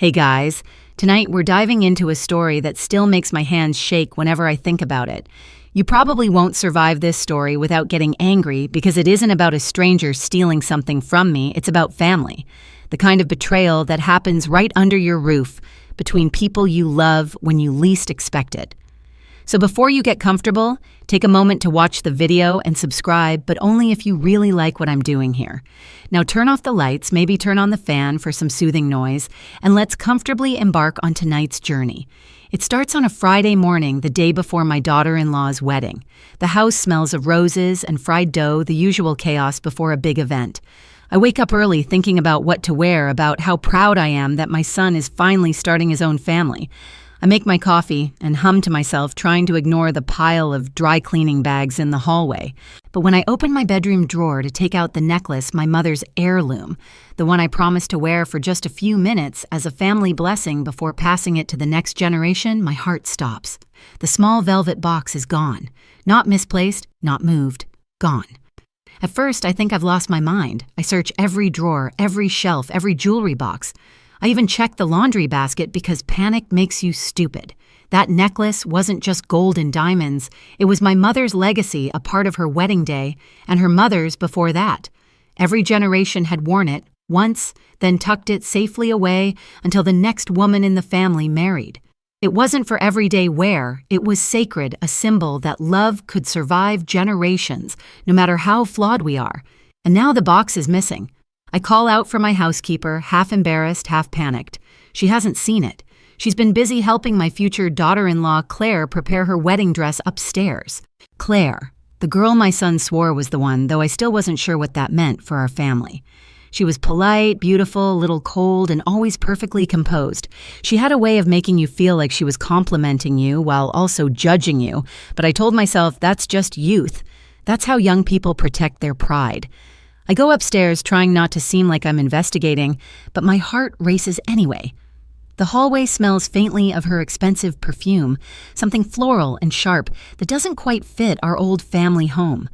Hey guys, tonight we're diving into a story that still makes my hands shake whenever I think about it. You probably won't survive this story without getting angry because it isn't about a stranger stealing something from me, it's about family. The kind of betrayal that happens right under your roof, between people you love when you least expect it. So before you get comfortable, take a moment to watch the video and subscribe, but only if you really like what I'm doing here. Now turn off the lights, maybe turn on the fan for some soothing noise, and let's comfortably embark on tonight's journey. It starts on a Friday morning, the day before my daughter-in-law's wedding. The house smells of roses and fried dough, the usual chaos before a big event. I wake up early thinking about what to wear, about how proud I am that my son is finally starting his own family. I make my coffee and hum to myself, trying to ignore the pile of dry cleaning bags in the hallway. But when I open my bedroom drawer to take out the necklace, my mother's heirloom, the one I promised to wear for just a few minutes as a family blessing before passing it to the next generation, my heart stops. The small velvet box is gone. Not misplaced, not moved, gone. At first, I think I've lost my mind. I search every drawer, every shelf, every jewelry box. I even checked the laundry basket because panic makes you stupid. That necklace wasn't just gold and diamonds. It was my mother's legacy, a part of her wedding day, and her mother's before that. Every generation had worn it once, then tucked it safely away until the next woman in the family married. It wasn't for everyday wear. It was sacred, a symbol that love could survive generations, no matter how flawed we are. And now the box is missing. I call out for my housekeeper, half embarrassed, half panicked. She hasn't seen it. She's been busy helping my future daughter-in-law, Claire, prepare her wedding dress upstairs. Claire, the girl my son swore was the one, though I still wasn't sure what that meant for our family. She was polite, beautiful, a little cold, and always perfectly composed. She had a way of making you feel like she was complimenting you while also judging you, but I told myself that's just youth. That's how young people protect their pride. I go upstairs trying not to seem like I'm investigating, but my heart races anyway. The hallway smells faintly of her expensive perfume, something floral and sharp that doesn't quite fit our old family home.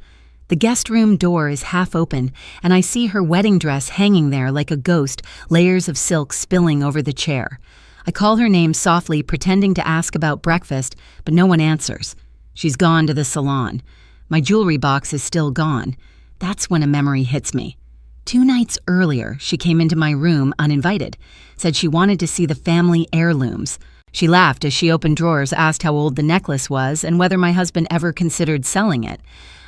The guest room door is half open, and I see her wedding dress hanging there like a ghost, layers of silk spilling over the chair. I call her name softly, pretending to ask about breakfast, but no one answers. She's gone to the salon. My jewelry box is still gone. That's when a memory hits me. 2 nights earlier, she came into my room uninvited, said she wanted to see the family heirlooms. She laughed as she opened drawers, asked how old the necklace was and whether my husband ever considered selling it.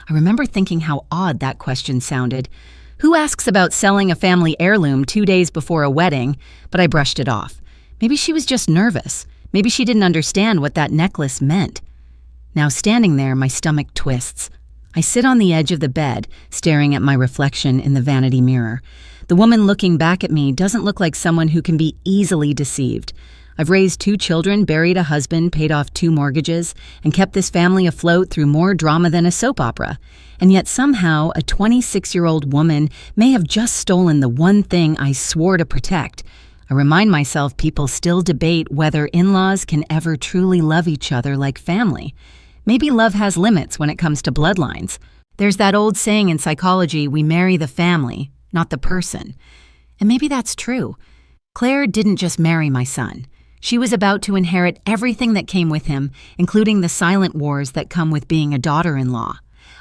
I remember thinking how odd that question sounded. Who asks about selling a family heirloom 2 days before a wedding? But I brushed it off. Maybe she was just nervous. Maybe she didn't understand what that necklace meant. Now standing there, my stomach twists. I sit on the edge of the bed, staring at my reflection in the vanity mirror. The woman looking back at me doesn't look like someone who can be easily deceived. I've raised 2 children, buried a husband, paid off 2 mortgages, and kept this family afloat through more drama than a soap opera. And yet somehow a 26-year-old woman may have just stolen the one thing I swore to protect. I remind myself people still debate whether in-laws can ever truly love each other like family. Maybe love has limits when it comes to bloodlines. There's that old saying in psychology, we marry the family, not the person. And maybe that's true. Claire didn't just marry my son. She was about to inherit everything that came with him, including the silent wars that come with being a daughter-in-law.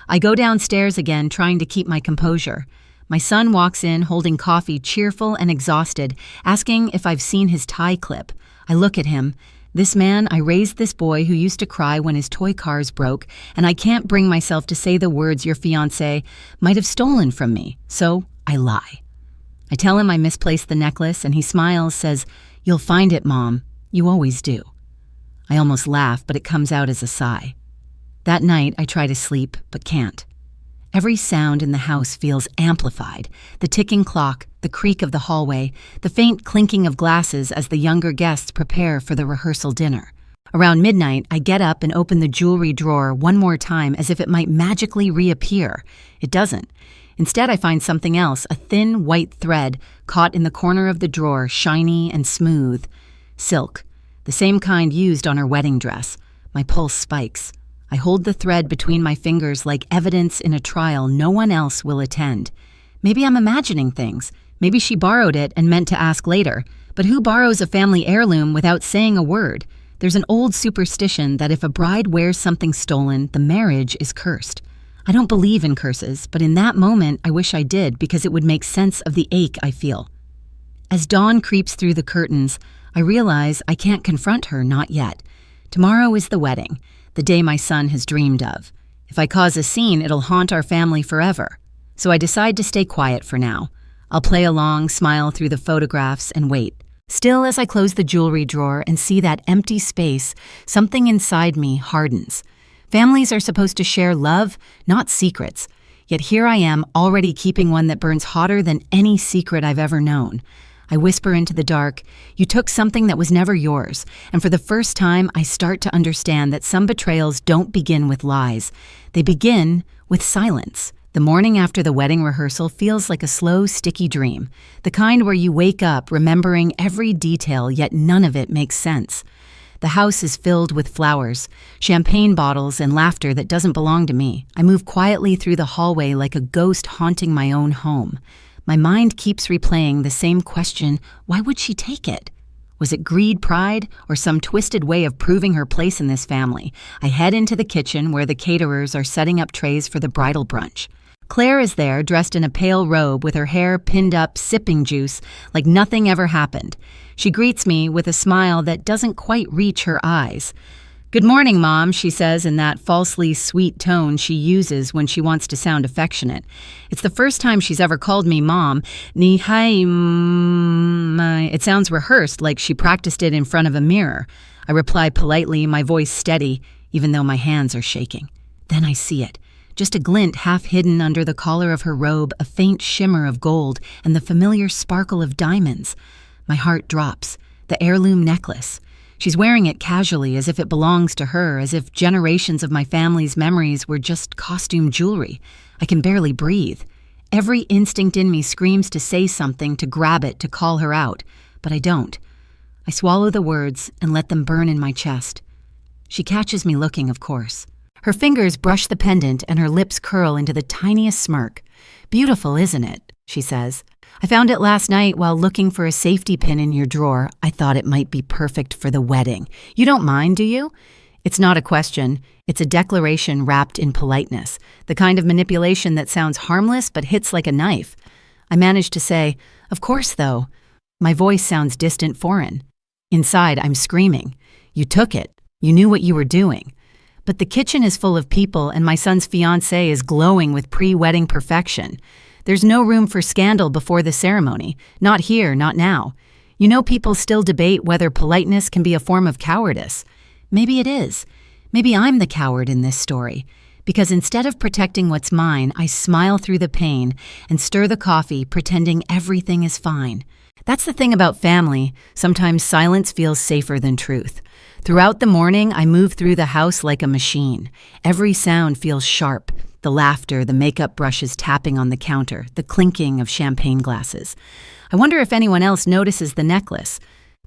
I go downstairs again, trying to keep my composure. My son walks in, holding coffee, cheerful and exhausted, asking if I've seen his tie clip. I look at him. This man, I raised this boy who used to cry when his toy cars broke, and I can't bring myself to say the words your fiancé might have stolen from me, so I lie. I tell him I misplaced the necklace, and he smiles, says, "You'll find it, Mom. You always do." I almost laugh, but it comes out as a sigh. That night, I try to sleep, but can't. Every sound in the house feels amplified. The ticking clock, the creak of the hallway, the faint clinking of glasses as the younger guests prepare for the rehearsal dinner. Around midnight, I get up and open the jewelry drawer one more time as if it might magically reappear. It doesn't. Instead, I find something else, a thin white thread caught in the corner of the drawer, shiny and smooth. Silk, the same kind used on her wedding dress. My pulse spikes. I hold the thread between my fingers like evidence in a trial no one else will attend. Maybe I'm imagining things. Maybe she borrowed it and meant to ask later. But who borrows a family heirloom without saying a word? There's an old superstition that if a bride wears something stolen, the marriage is cursed. I don't believe in curses, but in that moment I wish I did because it would make sense of the ache I feel. As dawn creeps through the curtains, I realize I can't confront her, not yet. Tomorrow is the wedding, the day my son has dreamed of. If I cause a scene, it'll haunt our family forever. So I decide to stay quiet for now. I'll play along, smile through the photographs, and wait. Still, as I close the jewelry drawer and see that empty space, something inside me hardens. Families are supposed to share love, not secrets. Yet here I am, already keeping one that burns hotter than any secret I've ever known. I whisper into the dark, "You took something that was never yours." And for the first time, I start to understand that some betrayals don't begin with lies. They begin with silence. The morning after the wedding rehearsal feels like a slow, sticky dream. The kind where you wake up remembering every detail, yet none of it makes sense. The house is filled with flowers, champagne bottles, and laughter that doesn't belong to me. I move quietly through the hallway like a ghost haunting my own home. My mind keeps replaying the same question, why would she take it? Was it greed, pride, or some twisted way of proving her place in this family? I head into the kitchen where the caterers are setting up trays for the bridal brunch. Claire is there, dressed in a pale robe with her hair pinned up, sipping juice, like nothing ever happened. She greets me with a smile that doesn't quite reach her eyes. "Good morning, Mom," she says in that falsely sweet tone she uses when she wants to sound affectionate. It's the first time she's ever called me Mom. Ni hai It sounds rehearsed, like she practiced it in front of a mirror. I reply politely, my voice steady, even though my hands are shaking. Then I see it. Just a glint half hidden under the collar of her robe, a faint shimmer of gold, and the familiar sparkle of diamonds. My heart drops. The heirloom necklace. She's wearing it casually, as if it belongs to her, as if generations of my family's memories were just costume jewelry. I can barely breathe. Every instinct in me screams to say something, to grab it, to call her out. But I don't. I swallow the words and let them burn in my chest. She catches me looking, of course. Her fingers brush the pendant and her lips curl into the tiniest smirk. "Beautiful, isn't it?" she says. "I found it last night while looking for a safety pin in your drawer. I thought it might be perfect for the wedding. You don't mind, do you?" It's not a question. It's a declaration wrapped in politeness, the kind of manipulation that sounds harmless but hits like a knife. I manage to say, "Of course, though." My voice sounds distant, foreign. Inside, I'm screaming. "You took it. You knew what you were doing." But the kitchen is full of people and my son's fiancée is glowing with pre-wedding perfection. There's no room for scandal before the ceremony. Not here, not now. You know, people still debate whether politeness can be a form of cowardice. Maybe it is. Maybe I'm the coward in this story. Because instead of protecting what's mine, I smile through the pain and stir the coffee, pretending everything is fine. That's the thing about family. Sometimes silence feels safer than truth. Throughout the morning, I move through the house like a machine. Every sound feels sharp. The laughter, the makeup brushes tapping on the counter, the clinking of champagne glasses. I wonder if anyone else notices the necklace.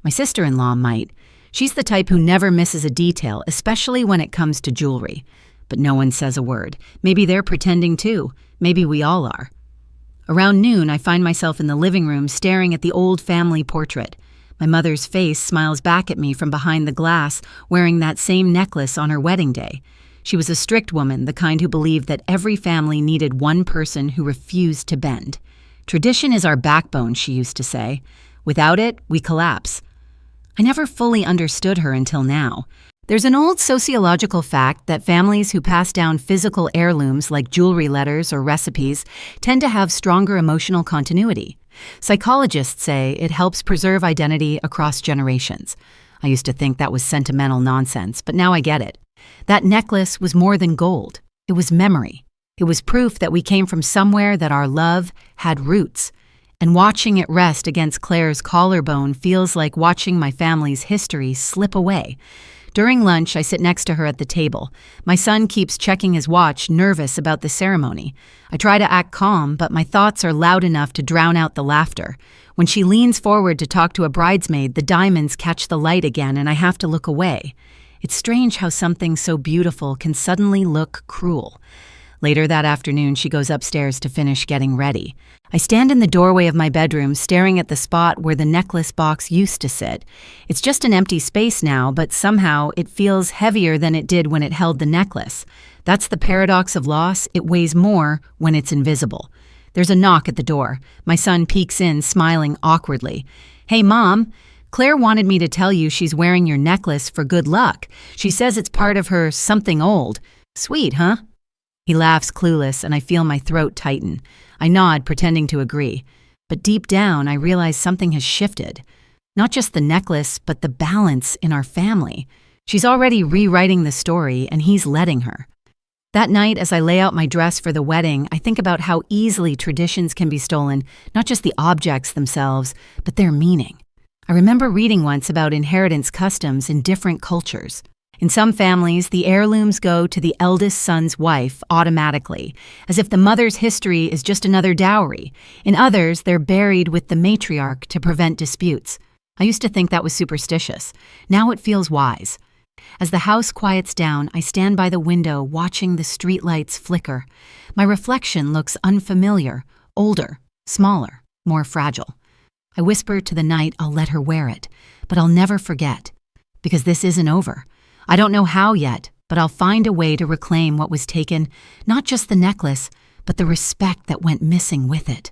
My sister-in-law might. She's the type who never misses a detail, especially when it comes to jewelry. But no one says a word. Maybe they're pretending too. Maybe we all are. Around noon, I find myself in the living room staring at the old family portrait. My mother's face smiles back at me from behind the glass, wearing that same necklace on her wedding day. She was a strict woman, the kind who believed that every family needed one person who refused to bend. "Tradition is our backbone," she used to say. "Without it, we collapse." I never fully understood her until now. There's an old sociological fact that families who pass down physical heirlooms like jewelry letters or recipes tend to have stronger emotional continuity. Psychologists say it helps preserve identity across generations. I used to think that was sentimental nonsense, but now I get it. That necklace was more than gold. It was memory. It was proof that we came from somewhere, that our love had roots. And watching it rest against Claire's collarbone feels like watching my family's history slip away. During lunch, I sit next to her at the table. My son keeps checking his watch, nervous about the ceremony. I try to act calm, but my thoughts are loud enough to drown out the laughter. When she leans forward to talk to a bridesmaid, the diamonds catch the light again and I have to look away. It's strange how something so beautiful can suddenly look cruel. Later that afternoon, she goes upstairs to finish getting ready. I stand in the doorway of my bedroom, staring at the spot where the necklace box used to sit. It's just an empty space now, but somehow it feels heavier than it did when it held the necklace. That's the paradox of loss. It weighs more when it's invisible. There's a knock at the door. My son peeks in, smiling awkwardly. "Hey, Mom, Claire wanted me to tell you she's wearing your necklace for good luck. She says it's part of her something old. Sweet, huh?" He laughs clueless, and I feel my throat tighten. I nod, pretending to agree. But deep down, I realize something has shifted. Not just the necklace, but the balance in our family. She's already rewriting the story, and he's letting her. That night, as I lay out my dress for the wedding, I think about how easily traditions can be stolen, not just the objects themselves, but their meaning. I remember reading once about inheritance customs in different cultures. In some families, the heirlooms go to the eldest son's wife automatically, as if the mother's history is just another dowry. In others, they're buried with the matriarch to prevent disputes. I used to think that was superstitious. Now it feels wise. As the house quiets down, I stand by the window watching the streetlights flicker. My reflection looks unfamiliar, older, smaller, more fragile. I whisper to the night I'll let her wear it, but I'll never forget. Because this isn't over. I don't know how yet, but I'll find a way to reclaim what was taken, not just the necklace, but the respect that went missing with it.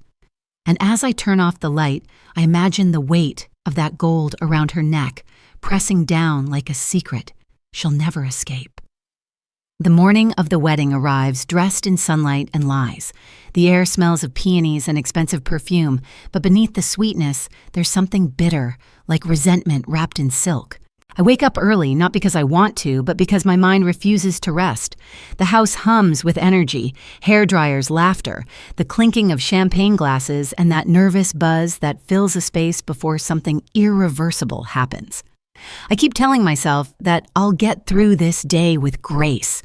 And as I turn off the light, I imagine the weight of that gold around her neck, pressing down like a secret she'll never escape. The morning of the wedding arrives, dressed in sunlight and lies. The air smells of peonies and expensive perfume, but beneath the sweetness, there's something bitter, like resentment wrapped in silk. I wake up early, not because I want to, but because my mind refuses to rest. The house hums with energy, hairdryers, laughter, the clinking of champagne glasses, and that nervous buzz that fills a space before something irreversible happens. I keep telling myself that I'll get through this day with grace.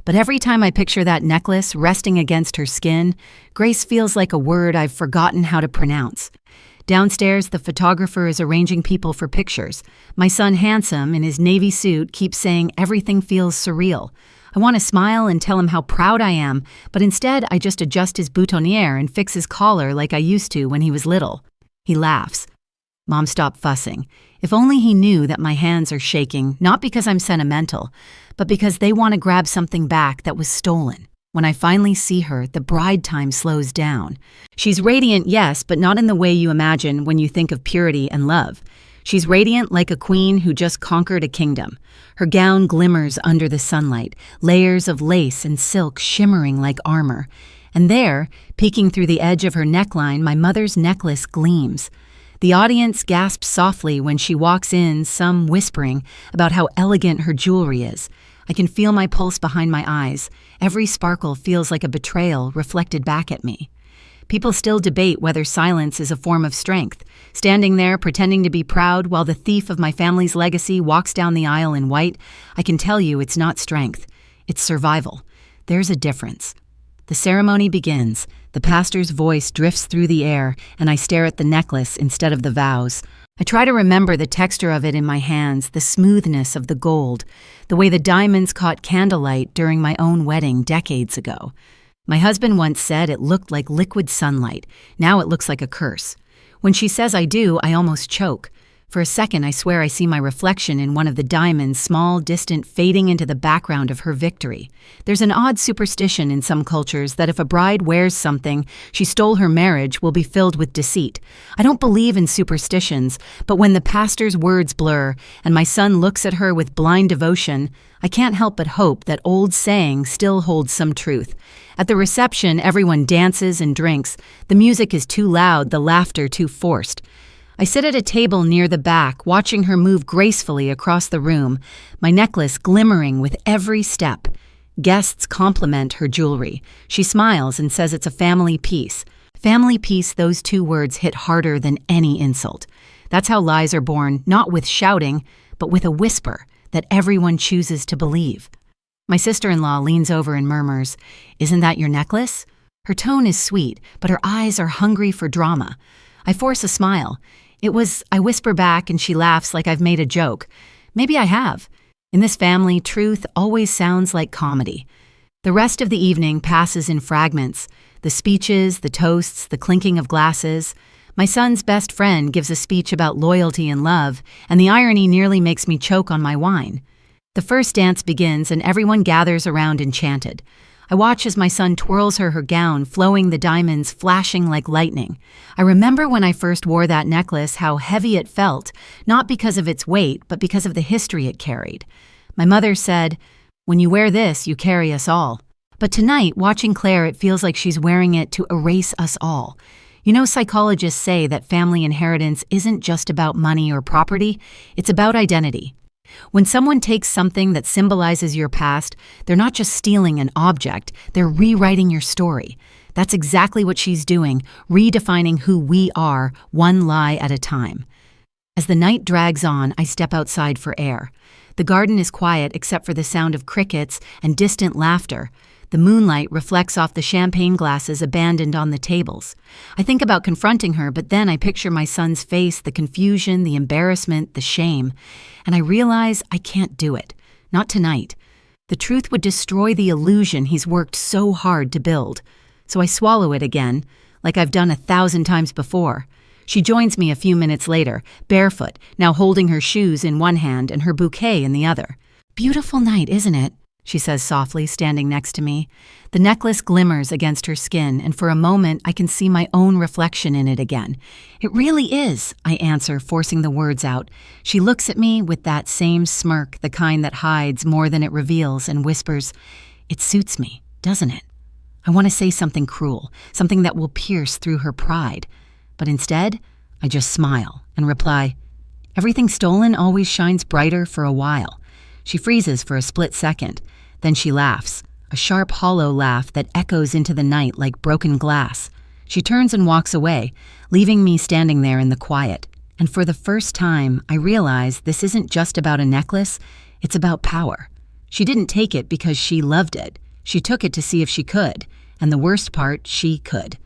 But every time I picture that necklace resting against her skin, grace feels like a word I've forgotten how to pronounce. Downstairs, the photographer is arranging people for pictures. My son, Handsome, in his navy suit, keeps saying everything feels surreal. I want to smile and tell him how proud I am, but instead I just adjust his boutonniere and fix his collar like I used to when he was little. He laughs. Mom, stop fussing. If only he knew that my hands are shaking, not because I'm sentimental, but because they want to grab something back that was stolen. When I finally see her, the bride time slows down. She's radiant, yes, but not in the way you imagine when you think of purity and love. She's radiant like a queen who just conquered a kingdom. Her gown glimmers under the sunlight, layers of lace and silk shimmering like armor. And there, peeking through the edge of her neckline, my mother's necklace gleams. The audience gasps softly when she walks in, some whispering about how elegant her jewelry is. I can feel my pulse behind my eyes. Every sparkle feels like a betrayal reflected back at me. People still debate whether silence is a form of strength, standing there pretending to be proud while the thief of my family's legacy walks down the aisle in white. I can tell you it's not strength, it's survival. There's a difference. The ceremony begins. The pastor's voice drifts through the air, and I stare at the necklace instead of the vows. I try to remember the texture of it in my hands, the smoothness of the gold, the way the diamonds caught candlelight during my own wedding decades ago. My husband once said it looked like liquid sunlight. Now it looks like a curse. When she says I do, I almost choke. For a second, I swear I see my reflection in one of the diamonds, small, distant, fading into the background of her victory. There's an odd superstition in some cultures that if a bride wears something she stole her marriage will be filled with deceit. I don't believe in superstitions, but when the pastor's words blur and my son looks at her with blind devotion, I can't help but hope that old saying still holds some truth. At the reception, everyone dances and drinks. The music is too loud, the laughter too forced. I sit at a table near the back, watching her move gracefully across the room, my necklace glimmering with every step. Guests compliment her jewelry. She smiles and says it's a family piece. Family piece, those two words hit harder than any insult. That's how lies are born, not with shouting, but with a whisper that everyone chooses to believe. My sister-in-law leans over and murmurs, "Isn't that your necklace?" Her tone is sweet, but her eyes are hungry for drama. I force a smile. I whisper back and she laughs like I've made a joke. Maybe I have. In this family, truth always sounds like comedy. The rest of the evening passes in fragments. The speeches, the toasts, the clinking of glasses. My son's best friend gives a speech about loyalty and love, and the irony nearly makes me choke on my wine. The first dance begins and everyone gathers around enchanted. I watch as my son twirls her gown, flowing the diamonds flashing like lightning. I remember when I first wore that necklace how heavy it felt, not because of its weight, but because of the history it carried. My mother said, "When you wear this, you carry us all." But tonight, watching Claire, it feels like she's wearing it to erase us all. You know, psychologists say that family inheritance isn't just about money or property, it's about identity. When someone takes something that symbolizes your past, they're not just stealing an object, they're rewriting your story. That's exactly what she's doing, redefining who we are, one lie at a time. As the night drags on, I step outside for air. The garden is quiet except for the sound of crickets and distant laughter. The moonlight reflects off the champagne glasses abandoned on the tables. I think about confronting her, but then I picture my son's face, the confusion, the embarrassment, the shame, and I realize I can't do it. Not tonight. The truth would destroy the illusion he's worked so hard to build. So I swallow it again, like I've done 1,000 times before. She joins me a few minutes later, barefoot, now holding her shoes in one hand and her bouquet in the other. "Beautiful night, isn't it?" she says softly, standing next to me. The necklace glimmers against her skin, and for a moment I can see my own reflection in it again. "It really is," I answer, forcing the words out. She looks at me with that same smirk, the kind that hides more than it reveals, and whispers, "It suits me, doesn't it?" I want to say something cruel, something that will pierce through her pride. But instead, I just smile and reply, "Everything stolen always shines brighter for a while." She freezes for a split second. Then she laughs, a sharp, hollow laugh that echoes into the night like broken glass. She turns and walks away, leaving me standing there in the quiet. And for the first time, I realize this isn't just about a necklace, it's about power. She didn't take it because she loved it. She took it to see if she could, and the worst part, she could.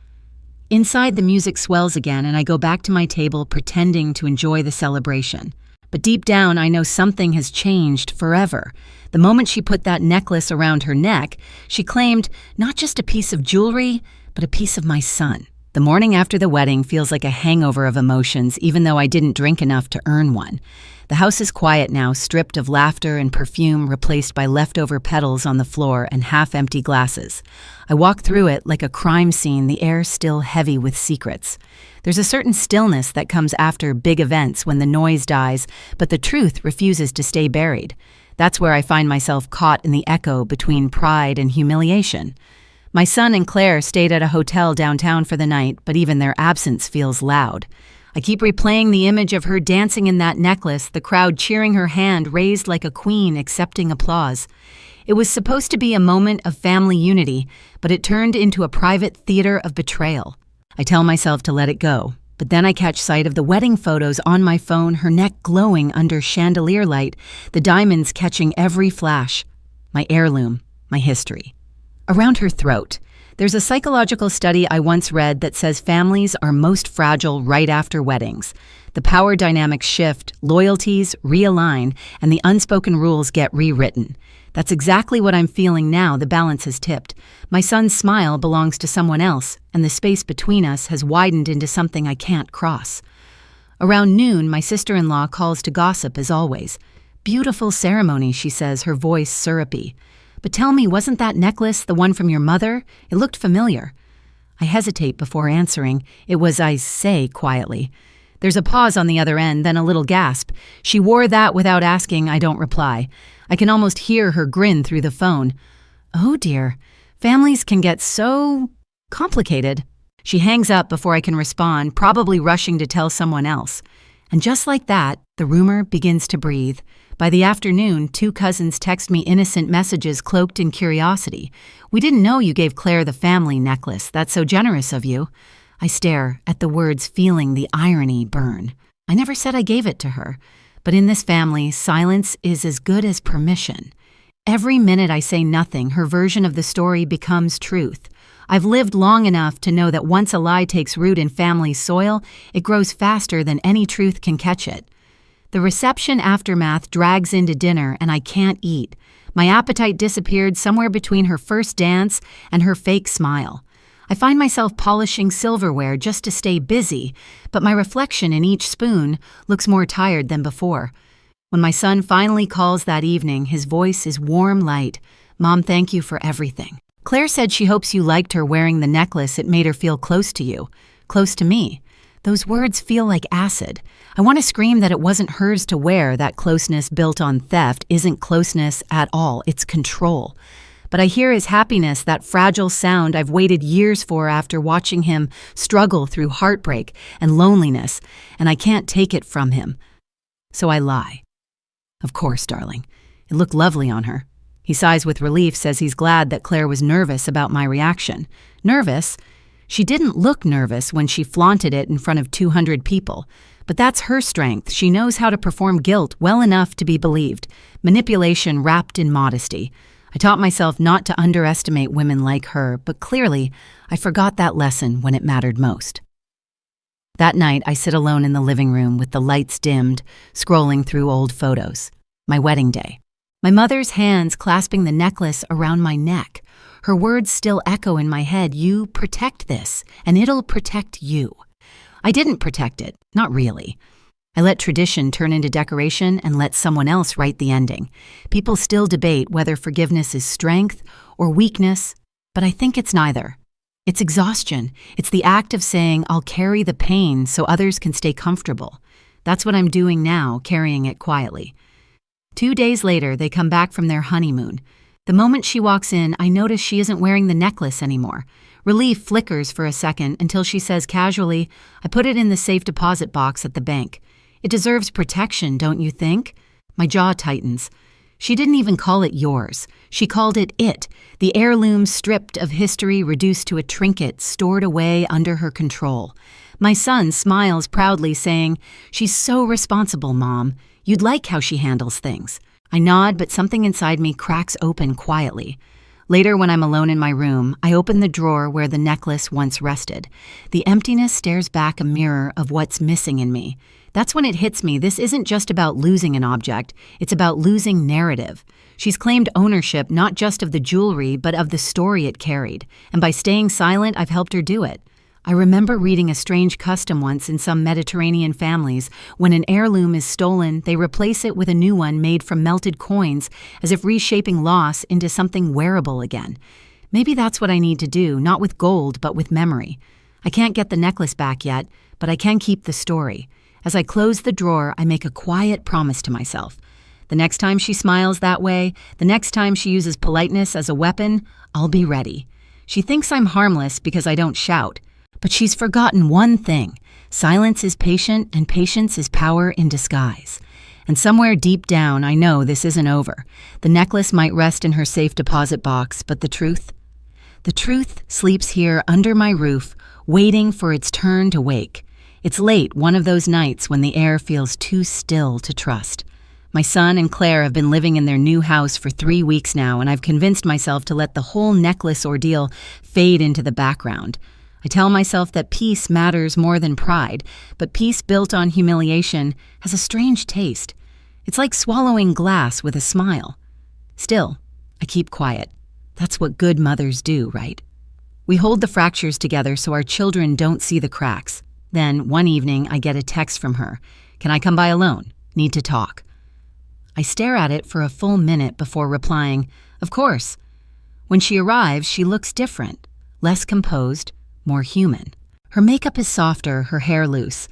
Inside, the music swells again, and I go back to my table pretending to enjoy the celebration. But deep down, I know something has changed forever. The moment she put that necklace around her neck, she claimed not just a piece of jewelry, but a piece of my son. The morning after the wedding feels like a hangover of emotions, even though I didn't drink enough to earn one. The house is quiet now, stripped of laughter and perfume, replaced by leftover petals on the floor and half-empty glasses. I walk through it like a crime scene, the air still heavy with secrets. There's a certain stillness that comes after big events when the noise dies, but the truth refuses to stay buried. That's where I find myself caught in the echo between pride and humiliation. My son and Claire stayed at a hotel downtown for the night, but even their absence feels loud. I keep replaying the image of her dancing in that necklace, the crowd cheering, her hand raised like a queen accepting applause. It was supposed to be a moment of family unity, but it turned into a private theater of betrayal. I tell myself to let it go, but then I catch sight of the wedding photos on my phone, her neck glowing under chandelier light, the diamonds catching every flash. My heirloom, my history. Around her throat. There's a psychological study I once read that says families are most fragile right after weddings. The power dynamics shift, loyalties realign, and the unspoken rules get rewritten. That's exactly what I'm feeling now. The balance has tipped. My son's smile belongs to someone else, and the space between us has widened into something I can't cross. Around noon, my sister-in-law calls to gossip as always. "Beautiful ceremony," she says, her voice syrupy. "But tell me, wasn't that necklace the one from your mother? It looked familiar." I hesitate before answering. It was, I say quietly. There's a pause on the other end, then a little gasp. "She wore that without asking," I don't reply. I can almost hear her grin through the phone. "Oh dear, families can get so complicated." She hangs up before I can respond, probably rushing to tell someone else. And just like that, the rumor begins to breathe. By the afternoon, 2 cousins text me innocent messages cloaked in curiosity. "We didn't know you gave Claire the family necklace. That's so generous of you." I stare at the words, feeling the irony burn. I never said I gave it to her. But in this family, silence is as good as permission. Every minute I say nothing, her version of the story becomes truth. I've lived long enough to know that once a lie takes root in family soil, it grows faster than any truth can catch it. The reception aftermath drags into dinner and I can't eat. My appetite disappeared somewhere between her first dance and her fake smile. I find myself polishing silverware just to stay busy, but my reflection in each spoon looks more tired than before. When my son finally calls that evening, his voice is warm light. "Mom, thank you for everything." Claire said she hopes you liked her wearing the necklace. It made her feel close to you, close to me. Those words feel like acid. I want to scream that it wasn't hers to wear. That closeness built on theft isn't closeness at all, it's control. But I hear his happiness, that fragile sound I've waited years for after watching him struggle through heartbreak and loneliness, and I can't take it from him. So I lie. "Of course, darling. It looked lovely on her." He sighs with relief, says he's glad that Claire was nervous about my reaction. Nervous? She didn't look nervous when she flaunted it in front of 200 people. But that's her strength. She knows how to perform guilt well enough to be believed. Manipulation wrapped in modesty. I taught myself not to underestimate women like her, but clearly, I forgot that lesson when it mattered most. That night, I sit alone in the living room with the lights dimmed, scrolling through old photos. My wedding day. My mother's hands clasping the necklace around my neck. Her words still echo in my head, "You protect this, and it'll protect you." I didn't protect it, not really. I let tradition turn into decoration and let someone else write the ending. People still debate whether forgiveness is strength or weakness, but I think it's neither. It's exhaustion. It's the act of saying, "I'll carry the pain so others can stay comfortable." That's what I'm doing now, carrying it quietly. 2 days later, they come back from their honeymoon. The moment she walks in, I notice she isn't wearing the necklace anymore. Relief flickers for a second until she says casually, "I put it in the safe deposit box at the bank." It deserves protection, don't you think? My jaw tightens. She didn't even call it yours. She called it, the heirloom stripped of history, reduced to a trinket stored away under her control. My son smiles proudly, saying, "She's so responsible, Mom. You'd like how she handles things." I nod, but something inside me cracks open quietly. Later, when I'm alone in my room, I open the drawer where the necklace once rested. The emptiness stares back a mirror of what's missing in me. That's when it hits me. This isn't just about losing an object. It's about losing narrative. She's claimed ownership not just of the jewelry, but of the story it carried. And by staying silent, I've helped her do it. I remember reading a strange custom once in some Mediterranean families. When an heirloom is stolen, they replace it with a new one made from melted coins, as if reshaping loss into something wearable again. Maybe that's what I need to do, not with gold, but with memory. I can't get the necklace back yet, but I can keep the story. As I close the drawer, I make a quiet promise to myself. The next time she smiles that way, the next time she uses politeness as a weapon, I'll be ready. She thinks I'm harmless because I don't shout. But she's forgotten one thing. Silence is patient, and patience is power in disguise. And somewhere deep down, I know this isn't over. The necklace might rest in her safe deposit box, but the truth? The truth sleeps here under my roof, waiting for its turn to wake. It's late, one of those nights when the air feels too still to trust. My son and Claire have been living in their new house for 3 weeks now, and I've convinced myself to let the whole necklace ordeal fade into the background. I tell myself that peace matters more than pride, but peace built on humiliation has a strange taste. It's like swallowing glass with a smile. Still, I keep quiet. That's what good mothers do, right? We hold the fractures together so our children don't see the cracks. Then, one evening, I get a text from her. "Can I come by alone? Need to talk." I stare at it for a full minute before replying, "Of course." When she arrives, she looks different, less composed, more human. Her makeup is softer, her hair loose.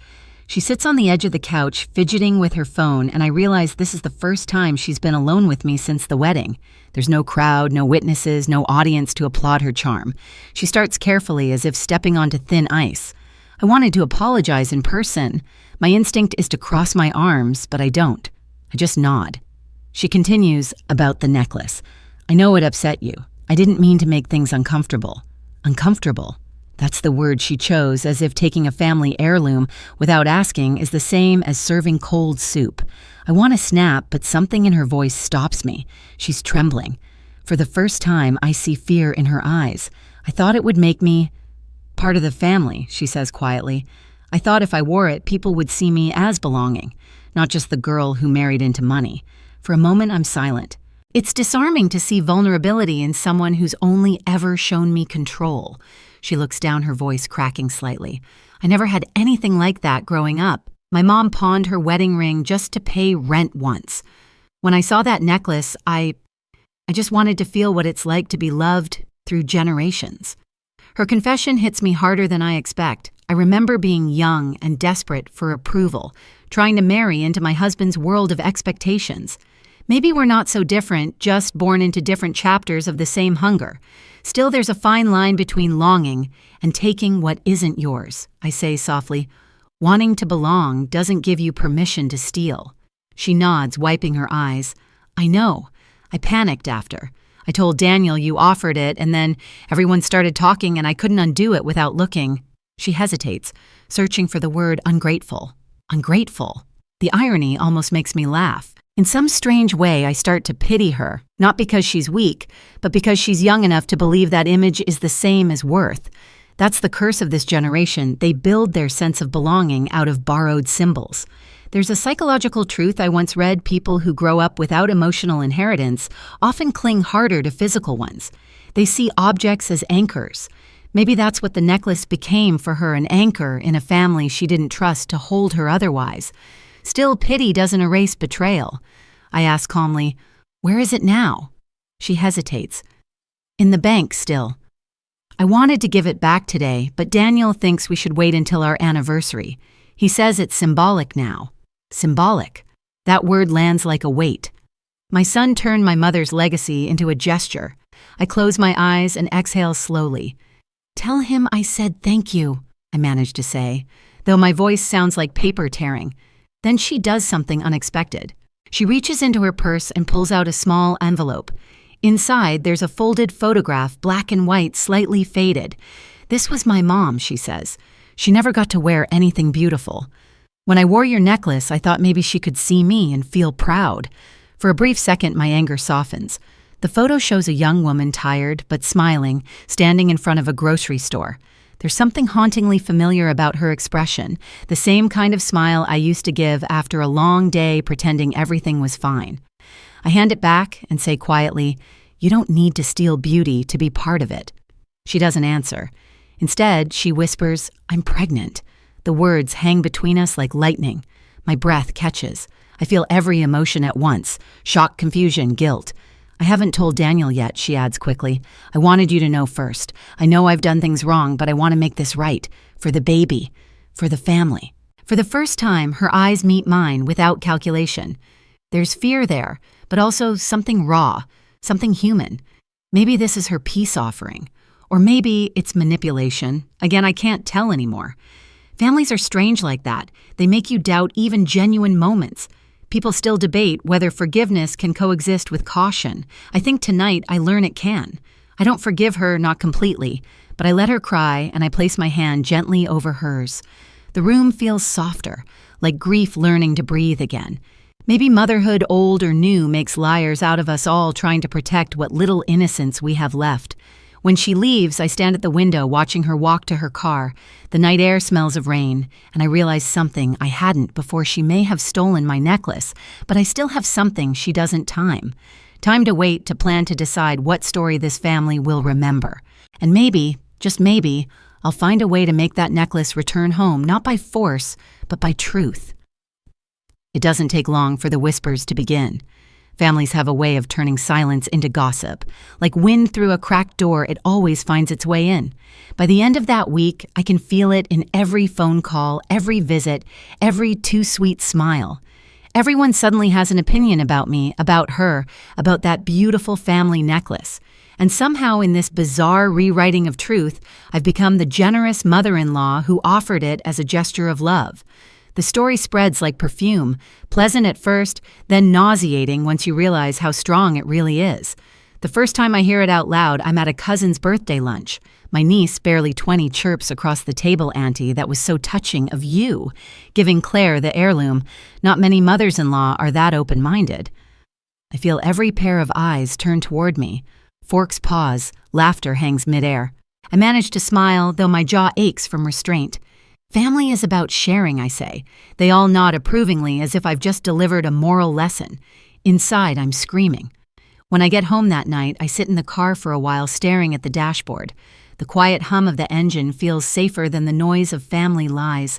She sits on the edge of the couch, fidgeting with her phone, and I realize this is the first time she's been alone with me since the wedding. There's no crowd, no witnesses, no audience to applaud her charm. She starts carefully, as if stepping onto thin ice. I wanted to apologize in person. My instinct is to cross my arms, but I don't. I just nod. She continues about the necklace. "I know it upset you. I didn't mean to make things uncomfortable." Uncomfortable. That's the word she chose, as if taking a family heirloom without asking is the same as serving cold soup. I want to snap, but something in her voice stops me. She's trembling. For the first time, I see fear in her eyes. "I thought it would make me part of the family," she says quietly. "I thought if I wore it, people would see me as belonging. not just the girl who married into money. For a moment, I'm silent. It's disarming to see vulnerability in someone who's only ever shown me control. She looks down, her voice cracking slightly. I never had anything like that growing up. My mom pawned her wedding ring just to pay rent once. When I saw that necklace, I just wanted to feel what it's like to be loved through generations. Her confession hits me harder than I expect. I remember being young and desperate for approval, trying to marry into my husband's world of expectations. Maybe we're not so different, just born into different chapters of the same hunger. Still, there's a fine line between longing and taking what isn't yours, I say softly. Wanting to belong doesn't give you permission to steal. She nods, wiping her eyes. I know. I panicked after. I told Daniel you offered it, and then everyone started talking and I couldn't undo it without looking. She hesitates, searching for the word ungrateful. Ungrateful. The irony almost makes me laugh. In some strange way, I start to pity her, not because she's weak, but because she's young enough to believe that image is the same as worth. That's the curse of this generation. They build their sense of belonging out of borrowed symbols. There's a psychological truth I once read: people who grow up without emotional inheritance often cling harder to physical ones. They see objects as anchors. Maybe that's what the necklace became for her, an anchor in a family she didn't trust to hold her otherwise. Still, pity doesn't erase betrayal. I ask calmly, where is it now? She hesitates. In the bank still. I wanted to give it back today, but Daniel thinks we should wait until our anniversary. He says it's symbolic now. Symbolic. That word lands like a weight. My son turned my mother's legacy into a gesture. I close my eyes and exhale slowly. Tell him I said thank you, I manage to say, though my voice sounds like paper tearing. Then she does something unexpected. She reaches into her purse and pulls out a small envelope. Inside, there's a folded photograph, black and white, slightly faded. This was my mom, she says. She never got to wear anything beautiful. When I wore your necklace, I thought maybe she could see me and feel proud. For a brief second, my anger softens. The photo shows a young woman, tired but smiling, standing in front of a grocery store. There's something hauntingly familiar about her expression, the same kind of smile I used to give after a long day pretending everything was fine. I hand it back and say quietly, you don't need to steal beauty to be part of it. She doesn't answer. Instead, she whispers, I'm pregnant. The words hang between us like lightning. My breath catches. I feel every emotion at once: shock, confusion, guilt. I haven't told Daniel yet, she adds quickly. I wanted you to know first. I know I've done things wrong, but I want to make this right. For the baby. For the family. For the first time, her eyes meet mine without calculation. There's fear there, but also something raw, something human. Maybe this is her peace offering. Or maybe it's manipulation. Again, I can't tell anymore. Families are strange like that. They make you doubt even genuine moments. People still debate whether forgiveness can coexist with caution. I think tonight I learn it can. I don't forgive her, not completely, but I let her cry and I place my hand gently over hers. The room feels softer, like grief learning to breathe again. Maybe motherhood, old or new, makes liars out of us all trying to protect what little innocence we have left. When she leaves, I stand at the window watching her walk to her car. The night air smells of rain, and I realize something I hadn't before. She may have stolen my necklace, but I still have something she doesn't time. Time to wait, to plan, to decide what story this family will remember. And maybe, just maybe, I'll find a way to make that necklace return home, not by force, but by truth. It doesn't take long for the whispers to begin. Families have a way of turning silence into gossip. Like wind through a cracked door, it always finds its way in. By the end of that week, I can feel it in every phone call, every visit, every too sweet smile. Everyone suddenly has an opinion about me, about her, about that beautiful family necklace. And somehow in this bizarre rewriting of truth, I've become the generous mother-in-law who offered it as a gesture of love. The story spreads like perfume, pleasant at first, then nauseating once you realize how strong it really is. The first time I hear it out loud, I'm at a cousin's birthday lunch. My niece, barely 20, chirps across the table, "Auntie, that was so touching of you," giving Claire the heirloom. Not many mothers-in-law are that open-minded. I feel every pair of eyes turn toward me. Forks pause, laughter hangs midair. I manage to smile, though my jaw aches from restraint. Family is about sharing, I say. They all nod approvingly as if I've just delivered a moral lesson. Inside, I'm screaming. When I get home that night, I sit in the car for a while staring at the dashboard. The quiet hum of the engine feels safer than the noise of family lies.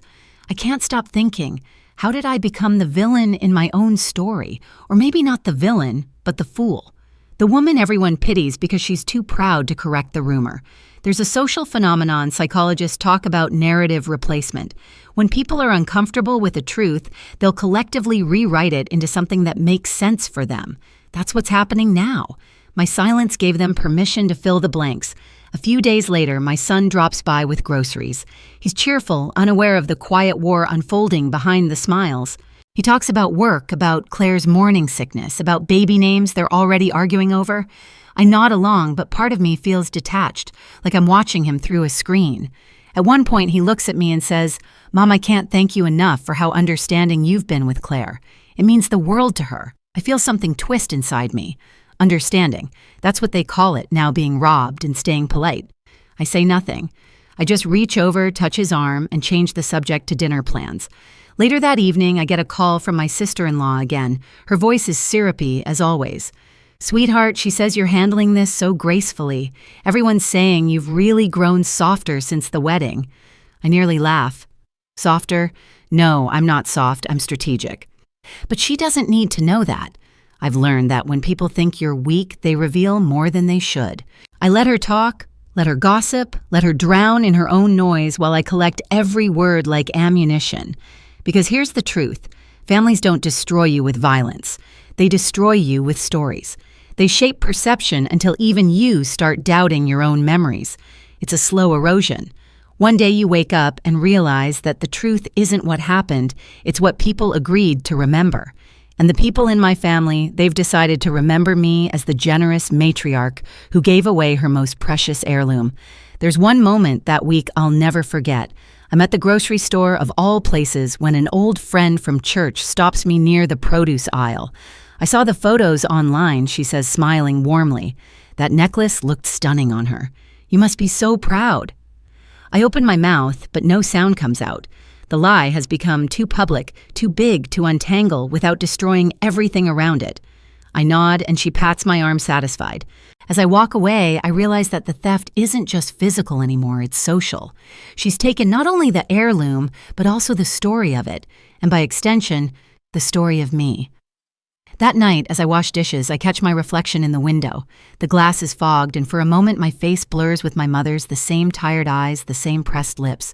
I can't stop thinking, how did I become the villain in my own story? Or maybe not the villain, but the fool. The woman everyone pities because she's too proud to correct the rumor. There's a social phenomenon psychologists talk about narrative replacement. When people are uncomfortable with the truth, they'll collectively rewrite it into something that makes sense for them. That's what's happening now. My silence gave them permission to fill the blanks. A few days later, my son drops by with groceries. He's cheerful, unaware of the quiet war unfolding behind the smiles. He talks about work, about Claire's morning sickness, about baby names they're already arguing over. I nod along, but part of me feels detached, like I'm watching him through a screen. At one point, he looks at me and says, "Mom, I can't thank you enough for how understanding you've been with Claire. It means the world to her." I feel something twist inside me. Understanding. That's what they call it, now being robbed and staying polite. I say nothing. I just reach over, touch his arm, and change the subject to dinner plans. Later that evening, I get a call from my sister-in-law again. Her voice is syrupy, as always. "Sweetheart," she says, "you're handling this so gracefully. Everyone's saying you've really grown softer since the wedding." I nearly laugh. Softer? No, I'm not soft, I'm strategic. But she doesn't need to know that. I've learned that when people think you're weak, they reveal more than they should. I let her talk, let her gossip, let her drown in her own noise while I collect every word like ammunition. Because here's the truth. Families don't destroy you with violence. They destroy you with stories. They shape perception until even you start doubting your own memories. It's a slow erosion. One day you wake up and realize that the truth isn't what happened, it's what people agreed to remember. And the people in my family, they've decided to remember me as the generous matriarch who gave away her most precious heirloom. There's one moment that week I'll never forget. I'm at the grocery store of all places when an old friend from church stops me near the produce aisle. "I saw the photos online," she says, smiling warmly. "That necklace looked stunning on her. You must be so proud." I open my mouth, but no sound comes out. The lie has become too public, too big to untangle without destroying everything around it. I nod and she pats my arm satisfied. As I walk away, I realize that the theft isn't just physical anymore, it's social. She's taken not only the heirloom, but also the story of it, and by extension, the story of me. That night, as I wash dishes, I catch my reflection in the window. The glass is fogged, and for a moment my face blurs with my mother's, the same tired eyes, the same pressed lips.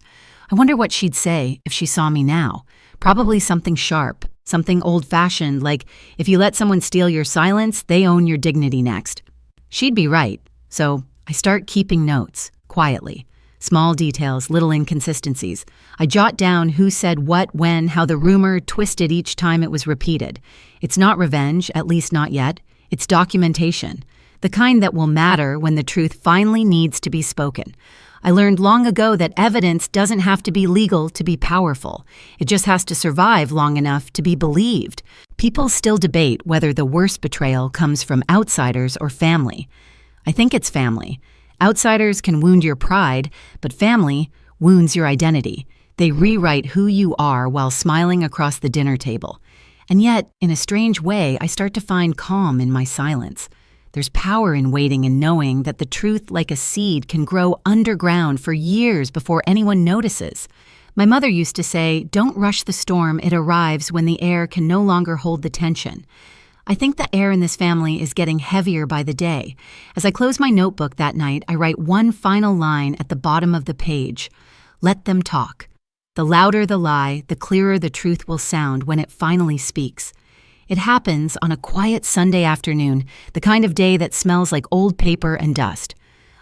I wonder what she'd say if she saw me now. Probably something sharp, something old-fashioned, like, if you let someone steal your silence, they own your dignity next. She'd be right, so I start keeping notes, quietly. Small details, little inconsistencies. I jot down who said what, when, how the rumor twisted each time it was repeated. It's not revenge, at least not yet. It's documentation. The kind that will matter when the truth finally needs to be spoken. I learned long ago that evidence doesn't have to be legal to be powerful. It just has to survive long enough to be believed. People still debate whether the worst betrayal comes from outsiders or family. I think it's family. Outsiders can wound your pride, but family wounds your identity. They rewrite who you are while smiling across the dinner table. And yet, in a strange way, I start to find calm in my silence. There's power in waiting and knowing that the truth, like a seed, can grow underground for years before anyone notices. My mother used to say, "Don't rush the storm, it arrives when the air can no longer hold the tension." I think the air in this family is getting heavier by the day. As I close my notebook that night, I write one final line at the bottom of the page. Let them talk. The louder the lie, the clearer the truth will sound when it finally speaks. It happens on a quiet Sunday afternoon, the kind of day that smells like old paper and dust.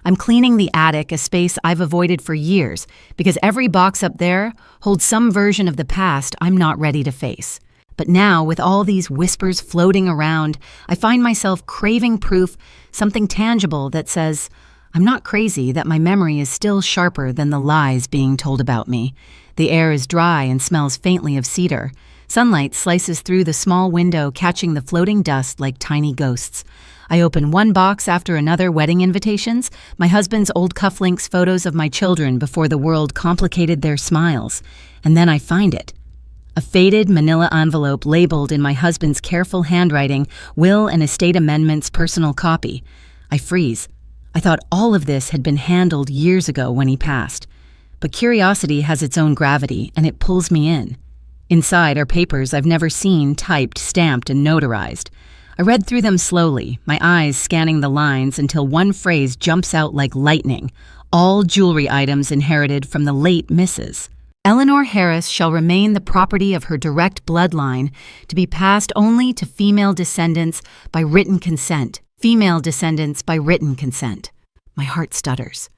I'm cleaning the attic, a space I've avoided for years, because every box up there holds some version of the past I'm not ready to face. But now, with all these whispers floating around, I find myself craving proof, something tangible that says, I'm not crazy, that my memory is still sharper than the lies being told about me. The air is dry and smells faintly of cedar. Sunlight slices through the small window, catching the floating dust like tiny ghosts. I open one box after another: wedding invitations, my husband's old cufflinks, photos of my children before the world complicated their smiles. And then I find it. A faded manila envelope labeled in my husband's careful handwriting, "Will and Estate Amendments Personal Copy." I freeze. I thought all of this had been handled years ago when he passed. But curiosity has its own gravity, and it pulls me in. Inside are papers I've never seen, typed, stamped, and notarized. I read through them slowly, my eyes scanning the lines until one phrase jumps out like lightning: all jewelry items inherited from the late Mrs. Eleanor Harris shall remain the property of her direct bloodline, to be passed only to female descendants by written consent. Female descendants by written consent. My heart stutters.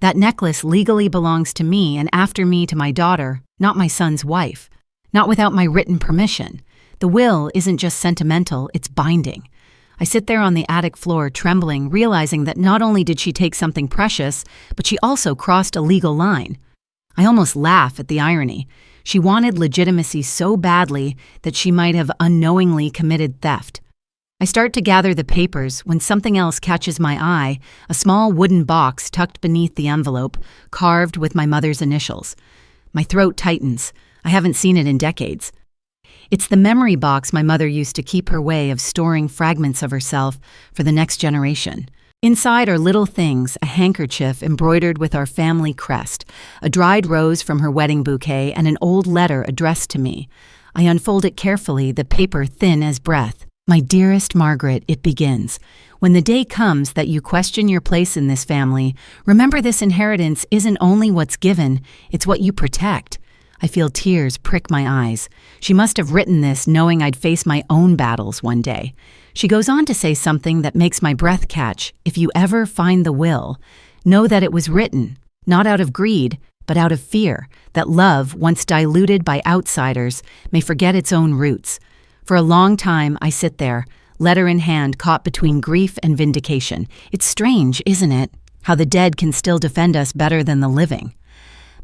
That necklace legally belongs to me, and after me to my daughter, not my son's wife. Not without my written permission. The will isn't just sentimental, it's binding. I sit there on the attic floor trembling, realizing that not only did she take something precious, but she also crossed a legal line. I almost laugh at the irony. She wanted legitimacy so badly that she might have unknowingly committed theft. I start to gather the papers when something else catches my eye: a small wooden box tucked beneath the envelope, carved with my mother's initials. My throat tightens. I haven't seen it in decades. It's the memory box my mother used to keep her way of storing fragments of herself for the next generation. Inside are little things: a handkerchief embroidered with our family crest, a dried rose from her wedding bouquet, and an old letter addressed to me. I unfold it carefully, the paper thin as breath. "My dearest Margaret," it begins. "When the day comes that you question your place in this family, remember this inheritance isn't only what's given, it's what you protect." I feel tears prick my eyes. She must have written this knowing I'd face my own battles one day. She goes on to say something that makes my breath catch: "If you ever find the will, know that it was written, not out of greed, but out of fear, that love, once diluted by outsiders, may forget its own roots." For a long time, I sit there, letter in hand, caught between grief and vindication. It's strange, isn't it, how the dead can still defend us better than the living?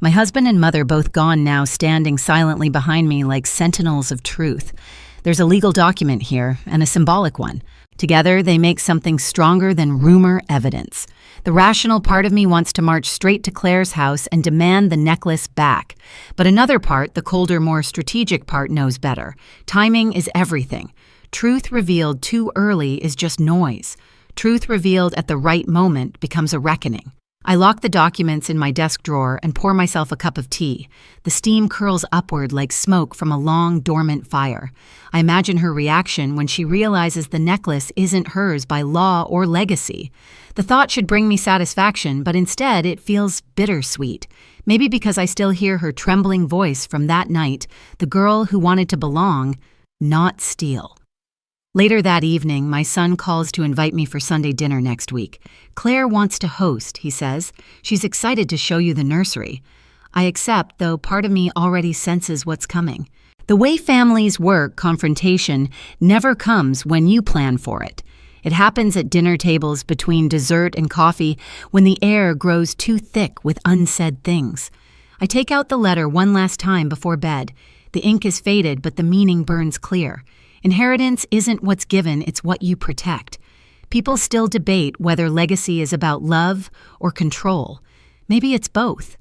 My husband and mother, both gone now, standing silently behind me like sentinels of truth. There's a legal document here, and a symbolic one. Together, they make something stronger than rumor evidence. The rational part of me wants to march straight to Claire's house and demand the necklace back. But another part, the colder, more strategic part, knows better. Timing is everything. Truth revealed too early is just noise. Truth revealed at the right moment becomes a reckoning. I lock the documents in my desk drawer and pour myself a cup of tea. The steam curls upward like smoke from a long, dormant fire. I imagine her reaction when she realizes the necklace isn't hers by law or legacy. The thought should bring me satisfaction, but instead it feels bittersweet. Maybe because I still hear her trembling voice from that night, the girl who wanted to belong, not steal. Later that evening, my son calls to invite me for Sunday dinner next week. "Claire wants to host," he says. "She's excited to show you the nursery." I accept, though part of me already senses what's coming. The way families work, confrontation never comes when you plan for it. It happens at dinner tables between dessert and coffee, when the air grows too thick with unsaid things. I take out the letter one last time before bed. The ink is faded, but the meaning burns clear. Inheritance isn't what's given, it's what you protect. People still debate whether legacy is about love or control. Maybe it's both.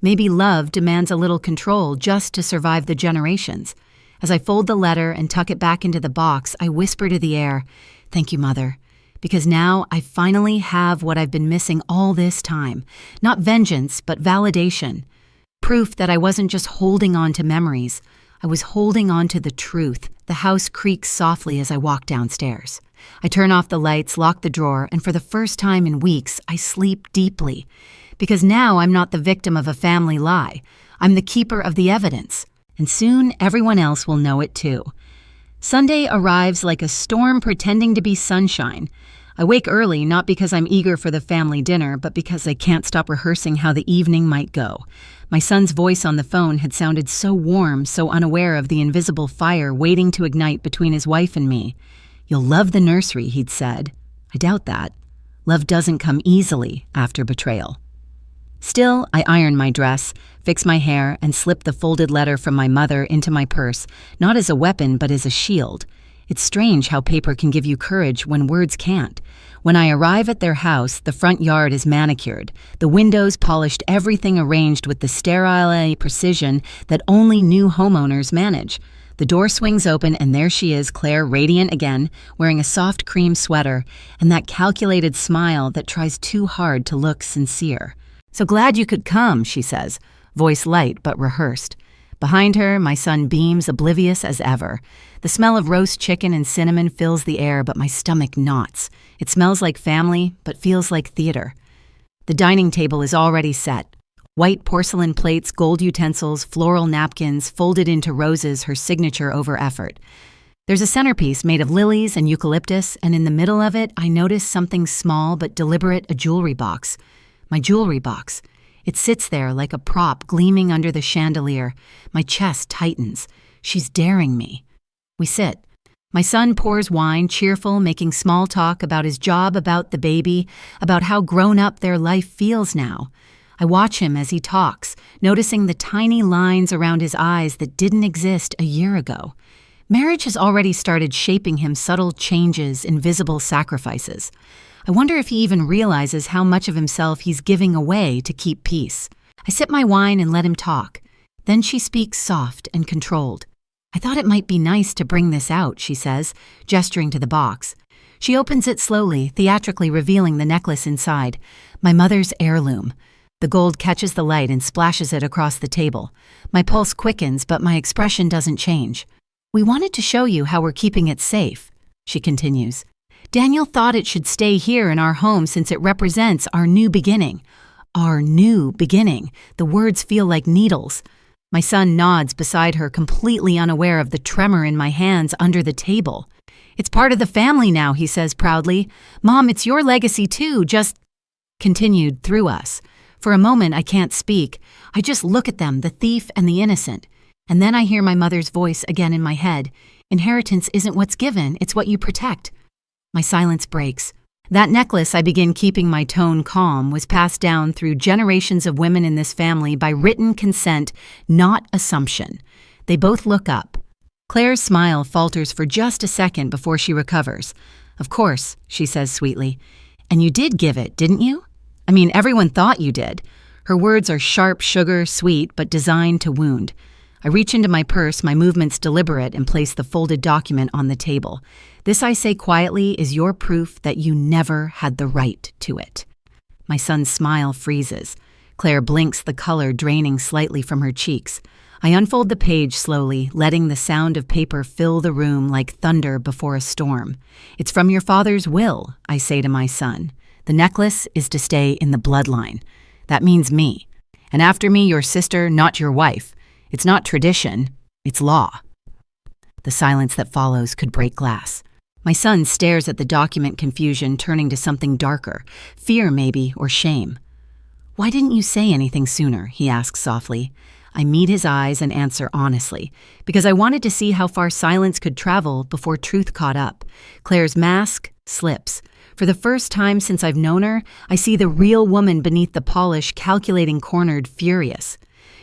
Maybe love demands a little control just to survive the generations. As I fold the letter and tuck it back into the box, I whisper to the air, "Thank you, Mother," because now I finally have what I've been missing all this time. Not vengeance, but validation. Proof that I wasn't just holding on to memories. I was holding on to the truth. The house creaks softly as I walk downstairs. I turn off the lights, lock the drawer, and for the first time in weeks, I sleep deeply. Because now I'm not the victim of a family lie. I'm the keeper of the evidence. And soon everyone else will know it too. Sunday arrives like a storm pretending to be sunshine. I wake early, not because I'm eager for the family dinner, but because I can't stop rehearsing how the evening might go. My son's voice on the phone had sounded so warm, so unaware of the invisible fire waiting to ignite between his wife and me. "You'll love the nursery," he'd said. I doubt that. Love doesn't come easily after betrayal. Still, I iron my dress, fix my hair, and slip the folded letter from my mother into my purse, not as a weapon but as a shield. It's strange how paper can give you courage when words can't. When I arrive at their house, the front yard is manicured, the windows polished, everything arranged with the sterile precision that only new homeowners manage. The door swings open and there she is, Claire, radiant again, wearing a soft cream sweater and that calculated smile that tries too hard to look sincere. "So glad you could come," she says, voice light but rehearsed. Behind her, my son beams, oblivious as ever. The smell of roast chicken and cinnamon fills the air, but my stomach knots. It smells like family, but feels like theater. The dining table is already set. White porcelain plates, gold utensils, floral napkins, folded into roses, her signature over effort. There's a centerpiece made of lilies and eucalyptus, and in the middle of it, I notice something small but deliberate, a jewelry box. My jewelry box. It sits there like a prop gleaming under the chandelier. My chest tightens. She's daring me. We sit. My son pours wine, cheerful, making small talk about his job, about the baby, about how grown up their life feels now. I watch him as he talks, noticing the tiny lines around his eyes that didn't exist a year ago. Marriage has already started shaping him subtle changes, invisible sacrifices. I wonder if he even realizes how much of himself he's giving away to keep peace. I sip my wine and let him talk. Then she speaks soft and controlled. "I thought it might be nice to bring this out," she says, gesturing to the box. She opens it slowly, theatrically revealing the necklace inside. My mother's heirloom. The gold catches the light and splashes it across the table. My pulse quickens, but my expression doesn't change. "We wanted to show you how we're keeping it safe," she continues. "Daniel thought it should stay here in our home since it represents our new beginning." Our new beginning. The words feel like needles. My son nods beside her, completely unaware of the tremor in my hands under the table. "It's part of the family now," he says proudly. "Mom, it's your legacy too, just..." Continued through us. For a moment, I can't speak. I just look at them, the thief and the innocent. And then I hear my mother's voice again in my head. "Inheritance isn't what's given, it's what you protect." My silence breaks. That necklace, I begin keeping my tone calm, was passed down through generations of women in this family by written consent, not assumption. They both look up. Claire's smile falters for just a second before she recovers. "Of course," she says sweetly. "And you did give it, didn't you? I mean, everyone thought you did." Her words are sharp, sugar, sweet, but designed to wound. I reach into my purse, my movements deliberate, and place the folded document on the table. "This, I say quietly, is your proof that you never had the right to it." My son's smile freezes. Claire blinks, the color draining slightly from her cheeks. I unfold the page slowly, letting the sound of paper fill the room like thunder before a storm. "It's from your father's will," I say to my son. "The necklace is to stay in the bloodline. That means me. And after me, your sister, not your wife. It's not tradition, it's law." The silence that follows could break glass. My son stares at the document, confusion turning to something darker, fear maybe, or shame. "Why didn't you say anything sooner?" he asks softly. I meet his eyes and answer honestly, because I wanted to see how far silence could travel before truth caught up. Claire's mask slips. For the first time since I've known her, I see the real woman beneath the polish, calculating, cornered, furious.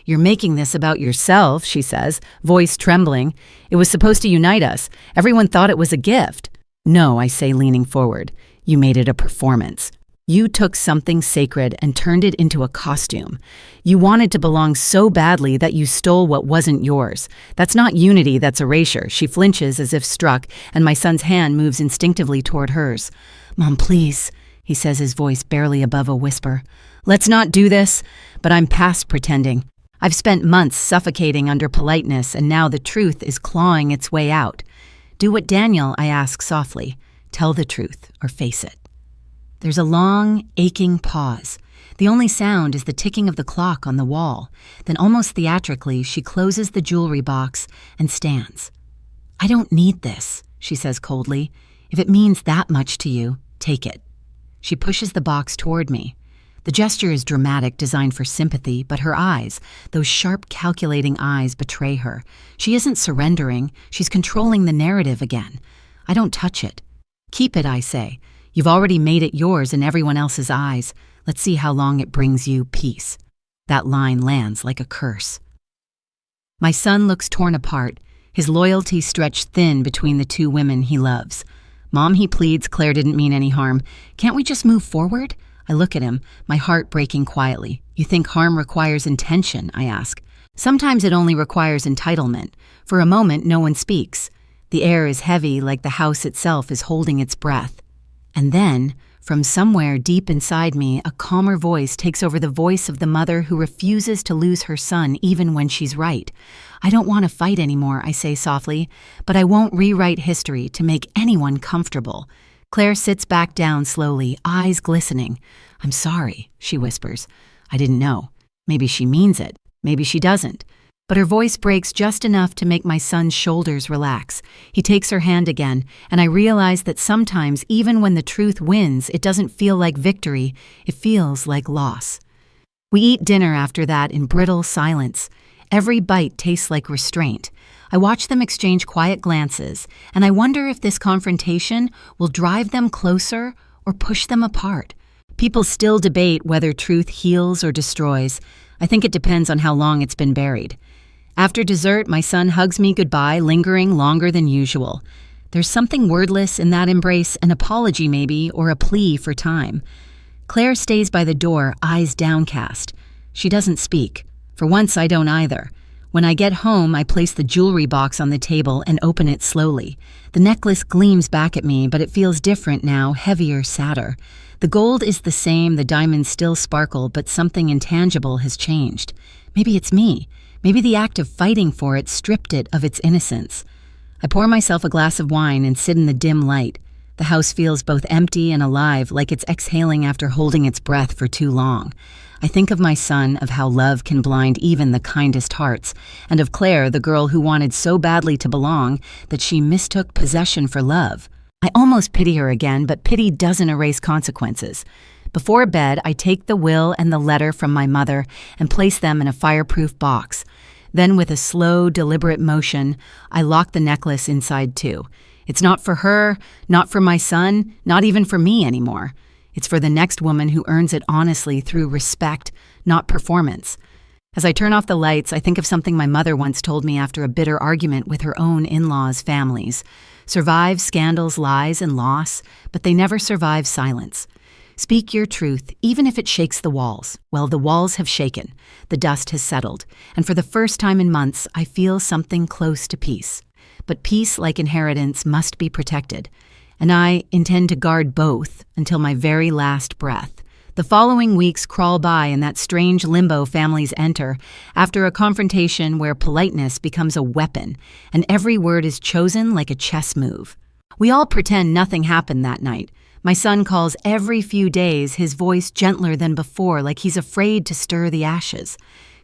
"You're making this about yourself," she says, voice trembling. "It was supposed to unite us. Everyone thought it was a gift." "No," I say, leaning forward. "You made it a performance. You took something sacred and turned it into a costume. You wanted to belong so badly that you stole what wasn't yours. That's not unity, that's erasure." She flinches as if struck, and my son's hand moves instinctively toward hers. "Mom, please," he says, his voice barely above a whisper. "Let's not do this." But I'm past pretending. I've spent months suffocating under politeness, and now the truth is clawing its way out. "Do what Daniel," I ask softly. "Tell the truth or face it." There's a long, aching pause. The only sound is the ticking of the clock on the wall. Then almost theatrically, she closes the jewelry box and stands. "I don't need this," she says coldly. "If it means that much to you, take it." She pushes the box toward me. The gesture is dramatic, designed for sympathy, but her eyes, those sharp, calculating eyes, betray her. She isn't surrendering. She's controlling the narrative again. I don't touch it. "Keep it," I say. You've already made it yours in everyone else's eyes. Let's see how long it brings you peace." That line lands like a curse. My son looks torn apart, his loyalty stretched thin between the two women he loves. "Mom," he pleads, "Claire didn't mean any harm. Can't we just move forward?" I look at him, my heart breaking quietly. "You think harm requires intention?" I ask. "Sometimes it only requires entitlement." For a moment, no one speaks. The air is heavy, like the house itself is holding its breath. And then, from somewhere deep inside me, a calmer voice takes over the voice of the mother who refuses to lose her son even when she's right. "I don't want to fight anymore," I say softly, "but I won't rewrite history to make anyone comfortable." Claire sits back down slowly, eyes glistening. "I'm sorry," she whispers. "I didn't know. Maybe she means it. Maybe she doesn't." But her voice breaks just enough to make my son's shoulders relax. He takes her hand again, and I realize that sometimes, even when the truth wins, it doesn't feel like victory. It feels like loss. We eat dinner after that in brittle silence. Every bite tastes like restraint. I watch them exchange quiet glances, and I wonder if this confrontation will drive them closer or push them apart. People still debate whether truth heals or destroys. I think it depends on how long it's been buried. After dessert, my son hugs me goodbye, lingering longer than usual. There's something wordless in that embrace, an apology maybe, or a plea for time. Claire stays by the door, eyes downcast. She doesn't speak. For once, I don't either. When I get home, I place the jewelry box on the table and open it slowly. The necklace gleams back at me, but it feels different now, heavier, sadder. The gold is the same, the diamonds still sparkle, but something intangible has changed. Maybe it's me. Maybe the act of fighting for it stripped it of its innocence. I pour myself a glass of wine and sit in the dim light. The house feels both empty and alive, like it's exhaling after holding its breath for too long. I think of my son, of how love can blind even the kindest hearts, and of Claire, the girl who wanted so badly to belong that she mistook possession for love. I almost pity her again, but pity doesn't erase consequences. Before bed, I take the will and the letter from my mother and place them in a fireproof box. Then, with a slow, deliberate motion, I lock the necklace inside too. It's not for her, not for my son, not even for me anymore. It's for the next woman who earns it honestly through respect, not performance. As I turn off the lights, I think of something my mother once told me after a bitter argument with her own in-laws' families. Survive scandals, lies, and loss, but they never survive silence. Speak your truth, even if it shakes the walls. Well, the walls have shaken. The dust has settled. And for the first time in months, I feel something close to peace. But peace, like inheritance, must be protected. And I intend to guard both until my very last breath. The following weeks crawl by in that strange limbo families enter, after a confrontation where politeness becomes a weapon, and every word is chosen like a chess move. We all pretend nothing happened that night. My son calls every few days, his voice gentler than before, like he's afraid to stir the ashes.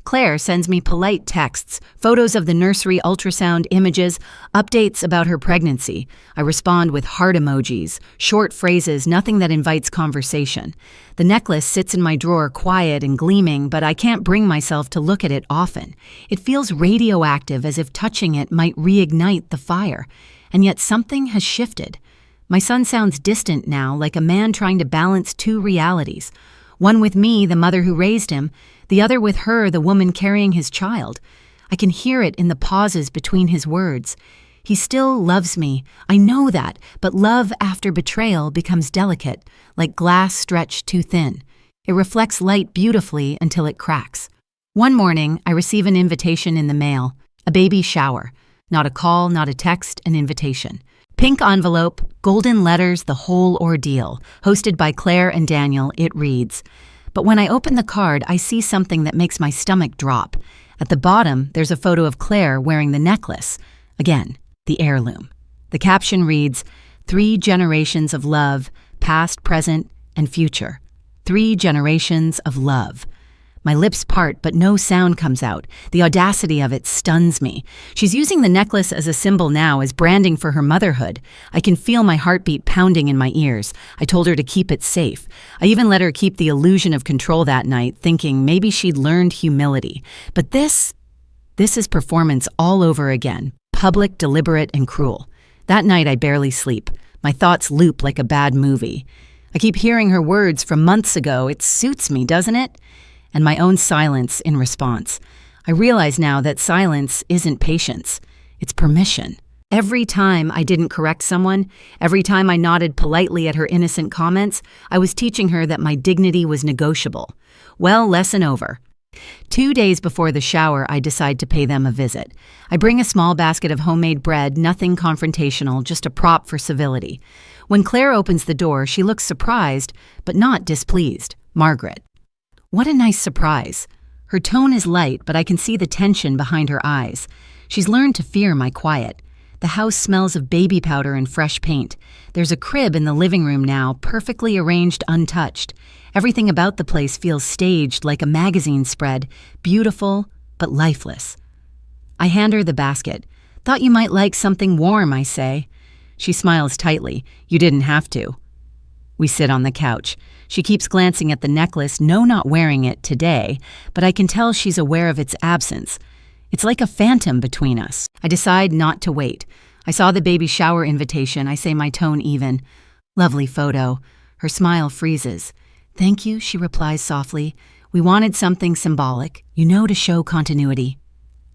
Claire sends me polite texts, photos of the nursery ultrasound images, updates about her pregnancy. I respond with heart emojis, short phrases, nothing that invites conversation. The necklace sits in my drawer quiet and gleaming, but I can't bring myself to look at it often. It feels radioactive, as if touching it might reignite the fire. And yet something has shifted. My son sounds distant now, like a man trying to balance two realities. One with me, the mother who raised him, the other with her, the woman carrying his child. I can hear it in the pauses between his words. He still loves me, I know that, but love after betrayal becomes delicate, like glass stretched too thin. It reflects light beautifully until it cracks. One morning, I receive an invitation in the mail, a baby shower. Not a call, not a text, an invitation. Pink envelope, golden letters, the whole ordeal. Hosted by Claire and Daniel, it reads. But when I open the card, I see something that makes my stomach drop. At the bottom, there's a photo of Claire wearing the necklace. Again, the heirloom. The caption reads, 3 generations of love, past, present, and future. 3 generations of love. My lips part, but no sound comes out. The audacity of it stuns me. She's using the necklace as a symbol now, as branding for her motherhood. I can feel my heartbeat pounding in my ears. I told her to keep it safe. I even let her keep the illusion of control that night, thinking maybe she'd learned humility. But this is performance all over again. Public, deliberate, and cruel. That night I barely sleep. My thoughts loop like a bad movie. I keep hearing her words from months ago. It suits me, doesn't it? And my own silence in response. I realize now that silence isn't patience. It's permission. Every time I didn't correct someone, every time I nodded politely at her innocent comments, I was teaching her that my dignity was negotiable. Well, lesson over. 2 days before the shower, I decide to pay them a visit. I bring a small basket of homemade bread, nothing confrontational, just a prop for civility. When Claire opens the door, she looks surprised, but not displeased. Margaret. What a nice surprise. Her tone is light, but I can see the tension behind her eyes. She's learned to fear my quiet. The house smells of baby powder and fresh paint. There's a crib in the living room now, perfectly arranged, untouched. Everything about the place feels staged like a magazine spread, beautiful but lifeless. I hand her the basket. Thought you might like something warm, I say. She smiles tightly. You didn't have to. We sit on the couch. She keeps glancing at the necklace, no, not wearing it today, but I can tell she's aware of its absence. It's like a phantom between us. I decide not to wait. I saw the baby shower invitation. I say, my tone even. Lovely photo. Her smile freezes. Thank you, she replies softly. We wanted something symbolic, to show continuity.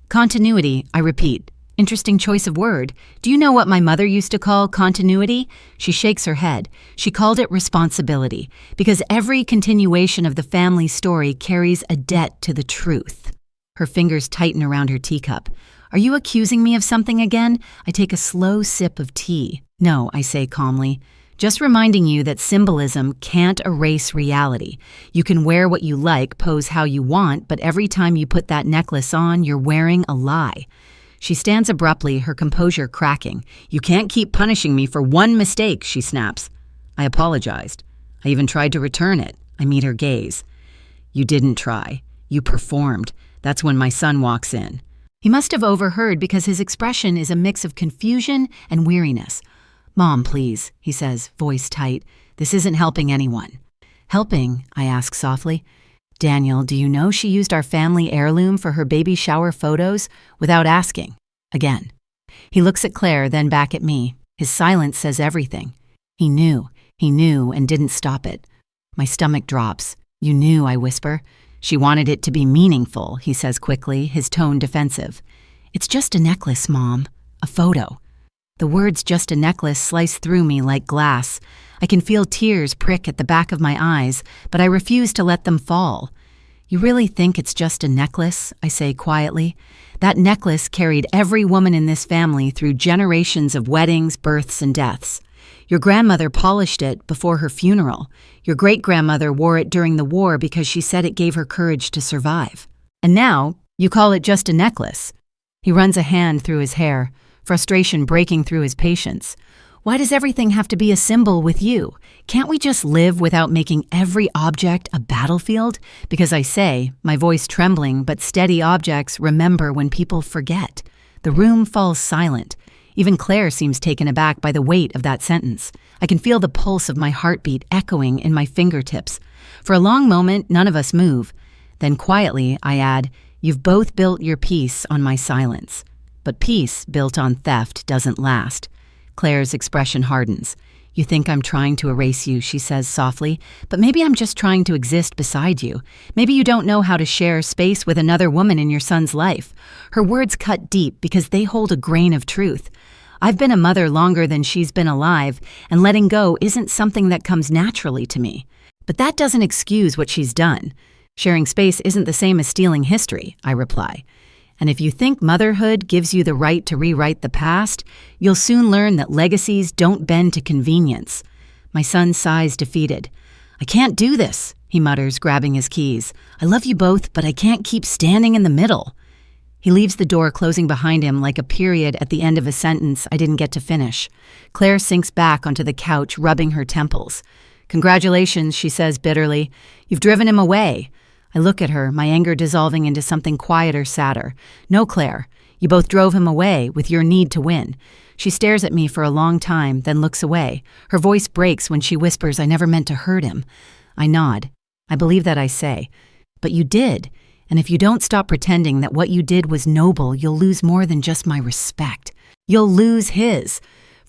Continuity, I repeat. Interesting choice of word. Do you know what my mother used to call continuity? She shakes her head. She called it responsibility, because every continuation of the family story carries a debt to the truth. Her fingers tighten around her teacup. Are you accusing me of something again? I take a slow sip of tea. No, I say calmly. Just reminding you that symbolism can't erase reality. You can wear what you like, pose how you want, but every time you put that necklace on, you're wearing a lie. She stands abruptly, her composure cracking. You can't keep punishing me for one mistake, she snaps. I apologized. I even tried to return it. I meet her gaze. You didn't try. You performed. That's when my son walks in. He must have overheard because his expression is a mix of confusion and weariness. Mom, please, he says, voice tight. This isn't helping anyone. Helping? I ask softly. Daniel, do you know she used our family heirloom for her baby shower photos without asking? Again. He looks at Claire, then back at me. His silence says everything. He knew and didn't stop it. My stomach drops. You knew, I whisper. She wanted it to be meaningful, he says quickly, his tone defensive. It's just a necklace, Mom. A photo. The words just a necklace slice through me like glass. I can feel tears prick at the back of my eyes, but I refuse to let them fall. You really think it's just a necklace? I say quietly. That necklace carried every woman in this family through generations of weddings, births, and deaths. Your grandmother polished it before her funeral. Your great-grandmother wore it during the war because she said it gave her courage to survive. And now, you call it just a necklace. He runs a hand through his hair, frustration breaking through his patience. Why does everything have to be a symbol with you? Can't we just live without making every object a battlefield? Because I say, my voice trembling, but steady objects remember when people forget. The room falls silent. Even Claire seems taken aback by the weight of that sentence. I can feel the pulse of my heartbeat echoing in my fingertips. For a long moment, none of us move. Then quietly, I add, you've both built your peace on my silence. But peace built on theft doesn't last. Claire's expression hardens. You think I'm trying to erase you, she says softly, but maybe I'm just trying to exist beside you. Maybe you don't know how to share space with another woman in your son's life. Her words cut deep because they hold a grain of truth. I've been a mother longer than she's been alive, and letting go isn't something that comes naturally to me. But that doesn't excuse what she's done. Sharing space isn't the same as stealing history, I reply. And if you think motherhood gives you the right to rewrite the past, you'll soon learn that legacies don't bend to convenience. My son sighs defeated. I can't do this, he mutters, grabbing his keys. I love you both, but I can't keep standing in the middle. He leaves the door closing behind him like a period at the end of a sentence I didn't get to finish. Claire sinks back onto the couch, rubbing her temples. Congratulations, she says bitterly. You've driven him away. I look at her, my anger dissolving into something quieter, sadder. No, Claire, you both drove him away with your need to win. She stares at me for a long time, then looks away. Her voice breaks when she whispers, I never meant to hurt him. I nod. I believe that I say. But you did. And if you don't stop pretending that what you did was noble, you'll lose more than just my respect. You'll lose his.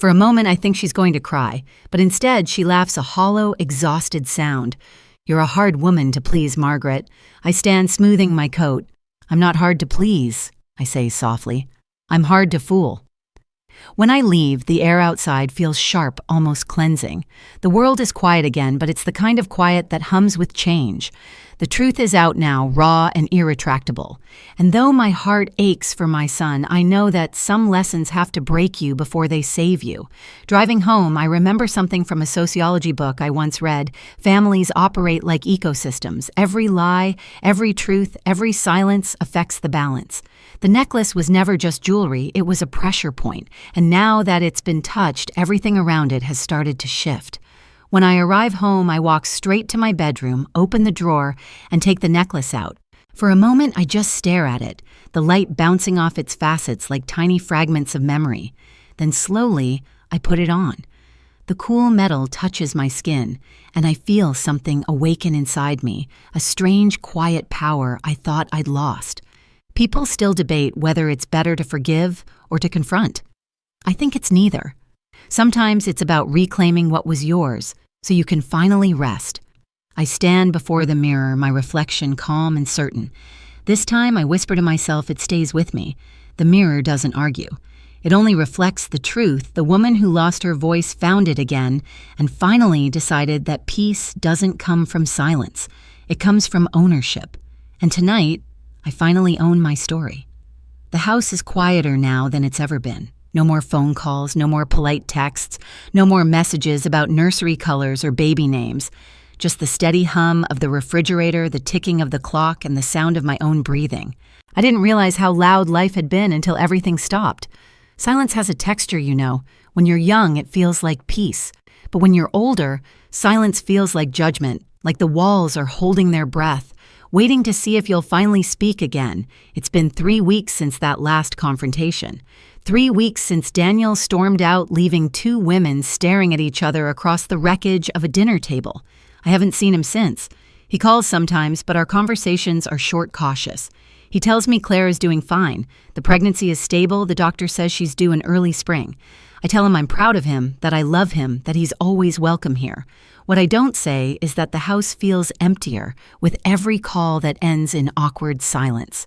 For a moment, I think she's going to cry, but instead she laughs a hollow, exhausted sound. "You're a hard woman to please, Margaret." I stand smoothing my coat. "I'm not hard to please," I say softly. "I'm hard to fool." When I leave, the air outside feels sharp, almost cleansing. The world is quiet again, but it's the kind of quiet that hums with change. The truth is out now, raw and irretractable. And though my heart aches for my son, I know that some lessons have to break you before they save you. Driving home, I remember something from a sociology book I once read. Families operate like ecosystems. Every lie, every truth, every silence affects the balance. The necklace was never just jewelry, it was a pressure point. And now that it's been touched, everything around it has started to shift. When I arrive home, I walk straight to my bedroom, open the drawer, and take the necklace out. For a moment, I just stare at it, the light bouncing off its facets like tiny fragments of memory. Then slowly, I put it on. The cool metal touches my skin, and I feel something awaken inside me, a strange, quiet power I thought I'd lost. People still debate whether it's better to forgive or to confront. I think it's neither. Sometimes it's about reclaiming what was yours, so you can finally rest. I stand before the mirror, my reflection calm and certain. This time I whisper to myself it stays with me. The mirror doesn't argue. It only reflects the truth. The woman who lost her voice found it again and finally decided that peace doesn't come from silence. It comes from ownership. And tonight, I finally own my story. The house is quieter now than it's ever been. No more phone calls, no more polite texts, no more messages about nursery colors or baby names. Just the steady hum of the refrigerator, the ticking of the clock, and the sound of my own breathing. I didn't realize how loud life had been until everything stopped. Silence has a texture, you know. When you're young, it feels like peace. But when you're older, silence feels like judgment, like the walls are holding their breath, waiting to see if you'll finally speak again. It's been 3 weeks since that last confrontation. 3 weeks since Daniel stormed out, leaving 2 women staring at each other across the wreckage of a dinner table. I haven't seen him since. He calls sometimes, but our conversations are short, cautious. He tells me Claire is doing fine. The pregnancy is stable. The doctor says she's due in early spring. I tell him I'm proud of him, that I love him, that he's always welcome here. What I don't say is that the house feels emptier with every call that ends in awkward silence.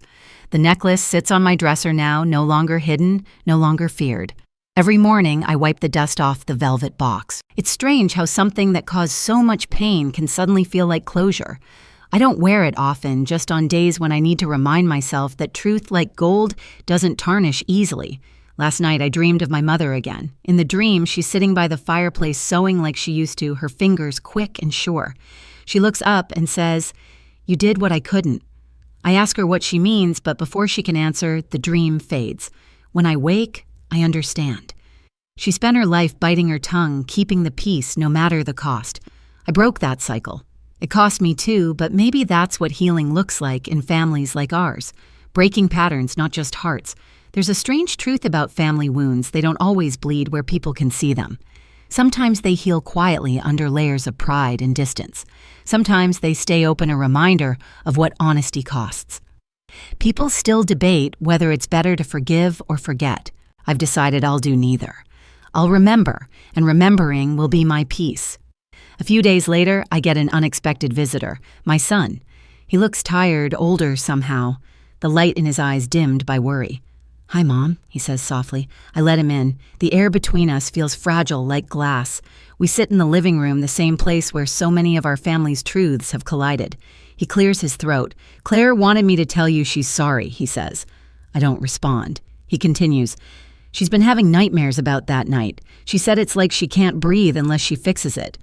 The necklace sits on my dresser now, no longer hidden, no longer feared. Every morning, I wipe the dust off the velvet box. It's strange how something that caused so much pain can suddenly feel like closure. I don't wear it often, just on days when I need to remind myself that truth like gold doesn't tarnish easily. Last night, I dreamed of my mother again. In the dream, she's sitting by the fireplace sewing like she used to, her fingers quick and sure. She looks up and says, "You did what I couldn't." I ask her what she means, but before she can answer, the dream fades. When I wake, I understand. She spent her life biting her tongue, keeping the peace no matter the cost. I broke that cycle. It cost me too, but maybe that's what healing looks like in families like ours. Breaking patterns, not just hearts. There's a strange truth about family wounds. They don't always bleed where people can see them. Sometimes they heal quietly under layers of pride and distance. Sometimes they stay open, a reminder of what honesty costs. People still debate whether it's better to forgive or forget. I've decided I'll do neither. I'll remember, and remembering will be my peace. A few days later, I get an unexpected visitor, my son. He looks tired, older somehow, the light in his eyes dimmed by worry. "Hi, Mom," he says softly. I let him in. The air between us feels fragile like glass. We sit in the living room, the same place where so many of our family's truths have collided. He clears his throat. "Claire wanted me to tell you she's sorry," he says. I don't respond. He continues, "She's been having nightmares about that night. She said it's like she can't breathe unless she fixes it."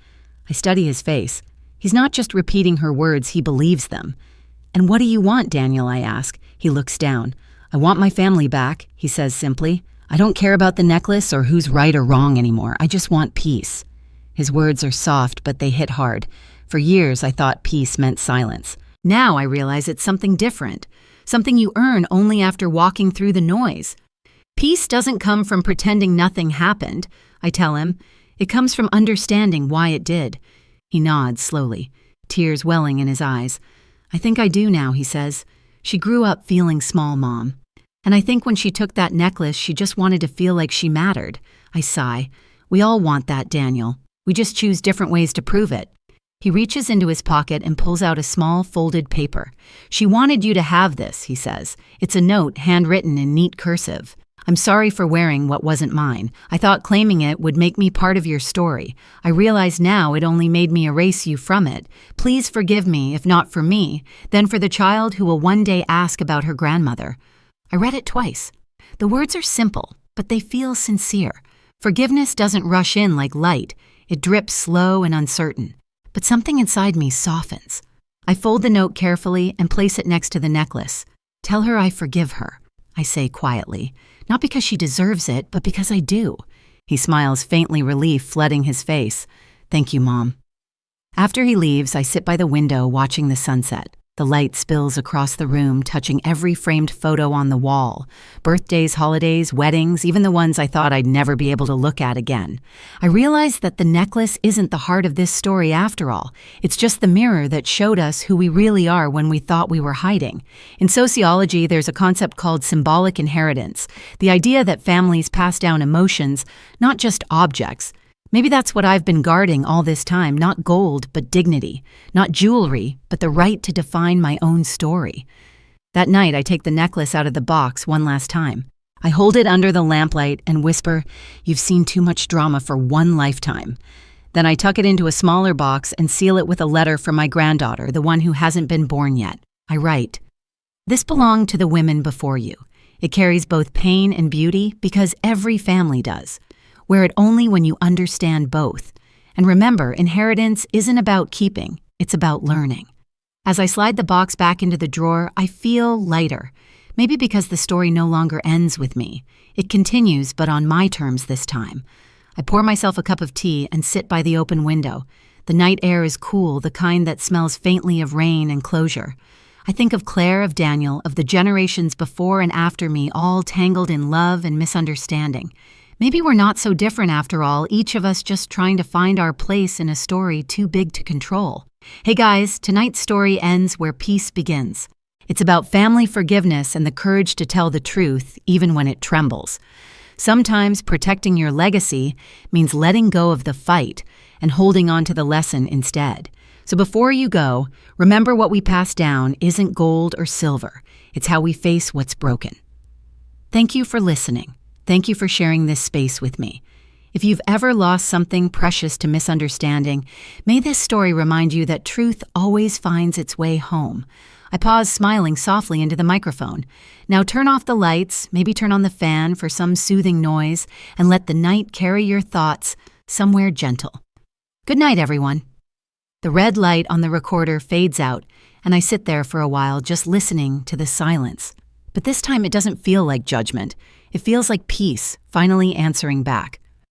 I study his face. He's not just repeating her words, he believes them. "And what do you want, Daniel?" I ask. He looks down. "I want my family back," he says simply. "I don't care about the necklace or who's right or wrong anymore. I just want peace." His words are soft, but they hit hard. For years, I thought peace meant silence. Now I realize it's something different, something you earn only after walking through the noise. Peace doesn't come from pretending nothing happened, I tell him. It comes from understanding why it did. He nods slowly, tears welling in his eyes. "I think I do now," he says. "She grew up feeling small, Mom. And I think when she took that necklace, she just wanted to feel like she mattered. I sigh. We all want that, Daniel. We just choose different ways to prove it. He reaches into his pocket and pulls out a small folded paper. She wanted you to have this, he says. It's a note handwritten in neat cursive. I'm sorry for wearing what wasn't mine. I thought claiming it would make me part of your story. I realize now it only made me erase you from it. Please forgive me, if not for me, then for the child who will one day ask about her grandmother. I read it twice. The words are simple, but they feel sincere. Forgiveness doesn't rush in like light. It drips slow and uncertain. But something inside me softens. I fold the note carefully and place it next to the necklace. Tell her I forgive her, I say quietly. Not because she deserves it, but because I do. He smiles, faintly relief flooding his face. Thank you, Mom. After he leaves, I sit by the window watching the sunset. The light spills across the room, touching every framed photo on the wall. Birthdays, holidays, weddings, even the ones I thought I'd never be able to look at again. I realize that the necklace isn't the heart of this story after all. It's just the mirror that showed us who we really are when we thought we were hiding. In sociology, there's a concept called symbolic inheritance, the idea that families pass down emotions, not just objects. Maybe that's what I've been guarding all this time, not gold, but dignity, not jewelry, but the right to define my own story. That night, I take the necklace out of the box one last time. I hold it under the lamplight and whisper, "You've seen too much drama for one lifetime." Then I tuck it into a smaller box and seal it with a letter from my granddaughter, the one who hasn't been born yet. I write, "This belonged to the women before you. It carries both pain and beauty because every family does. Wear it only when you understand both. And remember, inheritance isn't about keeping, it's about learning." As I slide the box back into the drawer, I feel lighter. Maybe because the story no longer ends with me. It continues, but on my terms this time. I pour myself a cup of tea and sit by the open window. The night air is cool, the kind that smells faintly of rain and closure. I think of Claire, of Daniel, of the generations before and after me, all tangled in love and misunderstanding. Maybe we're not so different after all, each of us just trying to find our place in a story too big to control. Hey guys, tonight's story ends where peace begins. It's about family forgiveness and the courage to tell the truth, even when it trembles. Sometimes protecting your legacy means letting go of the fight and holding on to the lesson instead. So before you go, remember what we pass down isn't gold or silver. It's how we face what's broken. Thank you for listening. Thank you for sharing this space with me. If you've ever lost something precious to misunderstanding, may this story remind you that truth always finds its way home. I pause, smiling softly into the microphone. Now turn off the lights, maybe turn on the fan for some soothing noise, and let the night carry your thoughts somewhere gentle. Good night, everyone. The red light on the recorder fades out, and I sit there for a while just listening to the silence. But this time it doesn't feel like judgment. It feels like peace, finally answering back.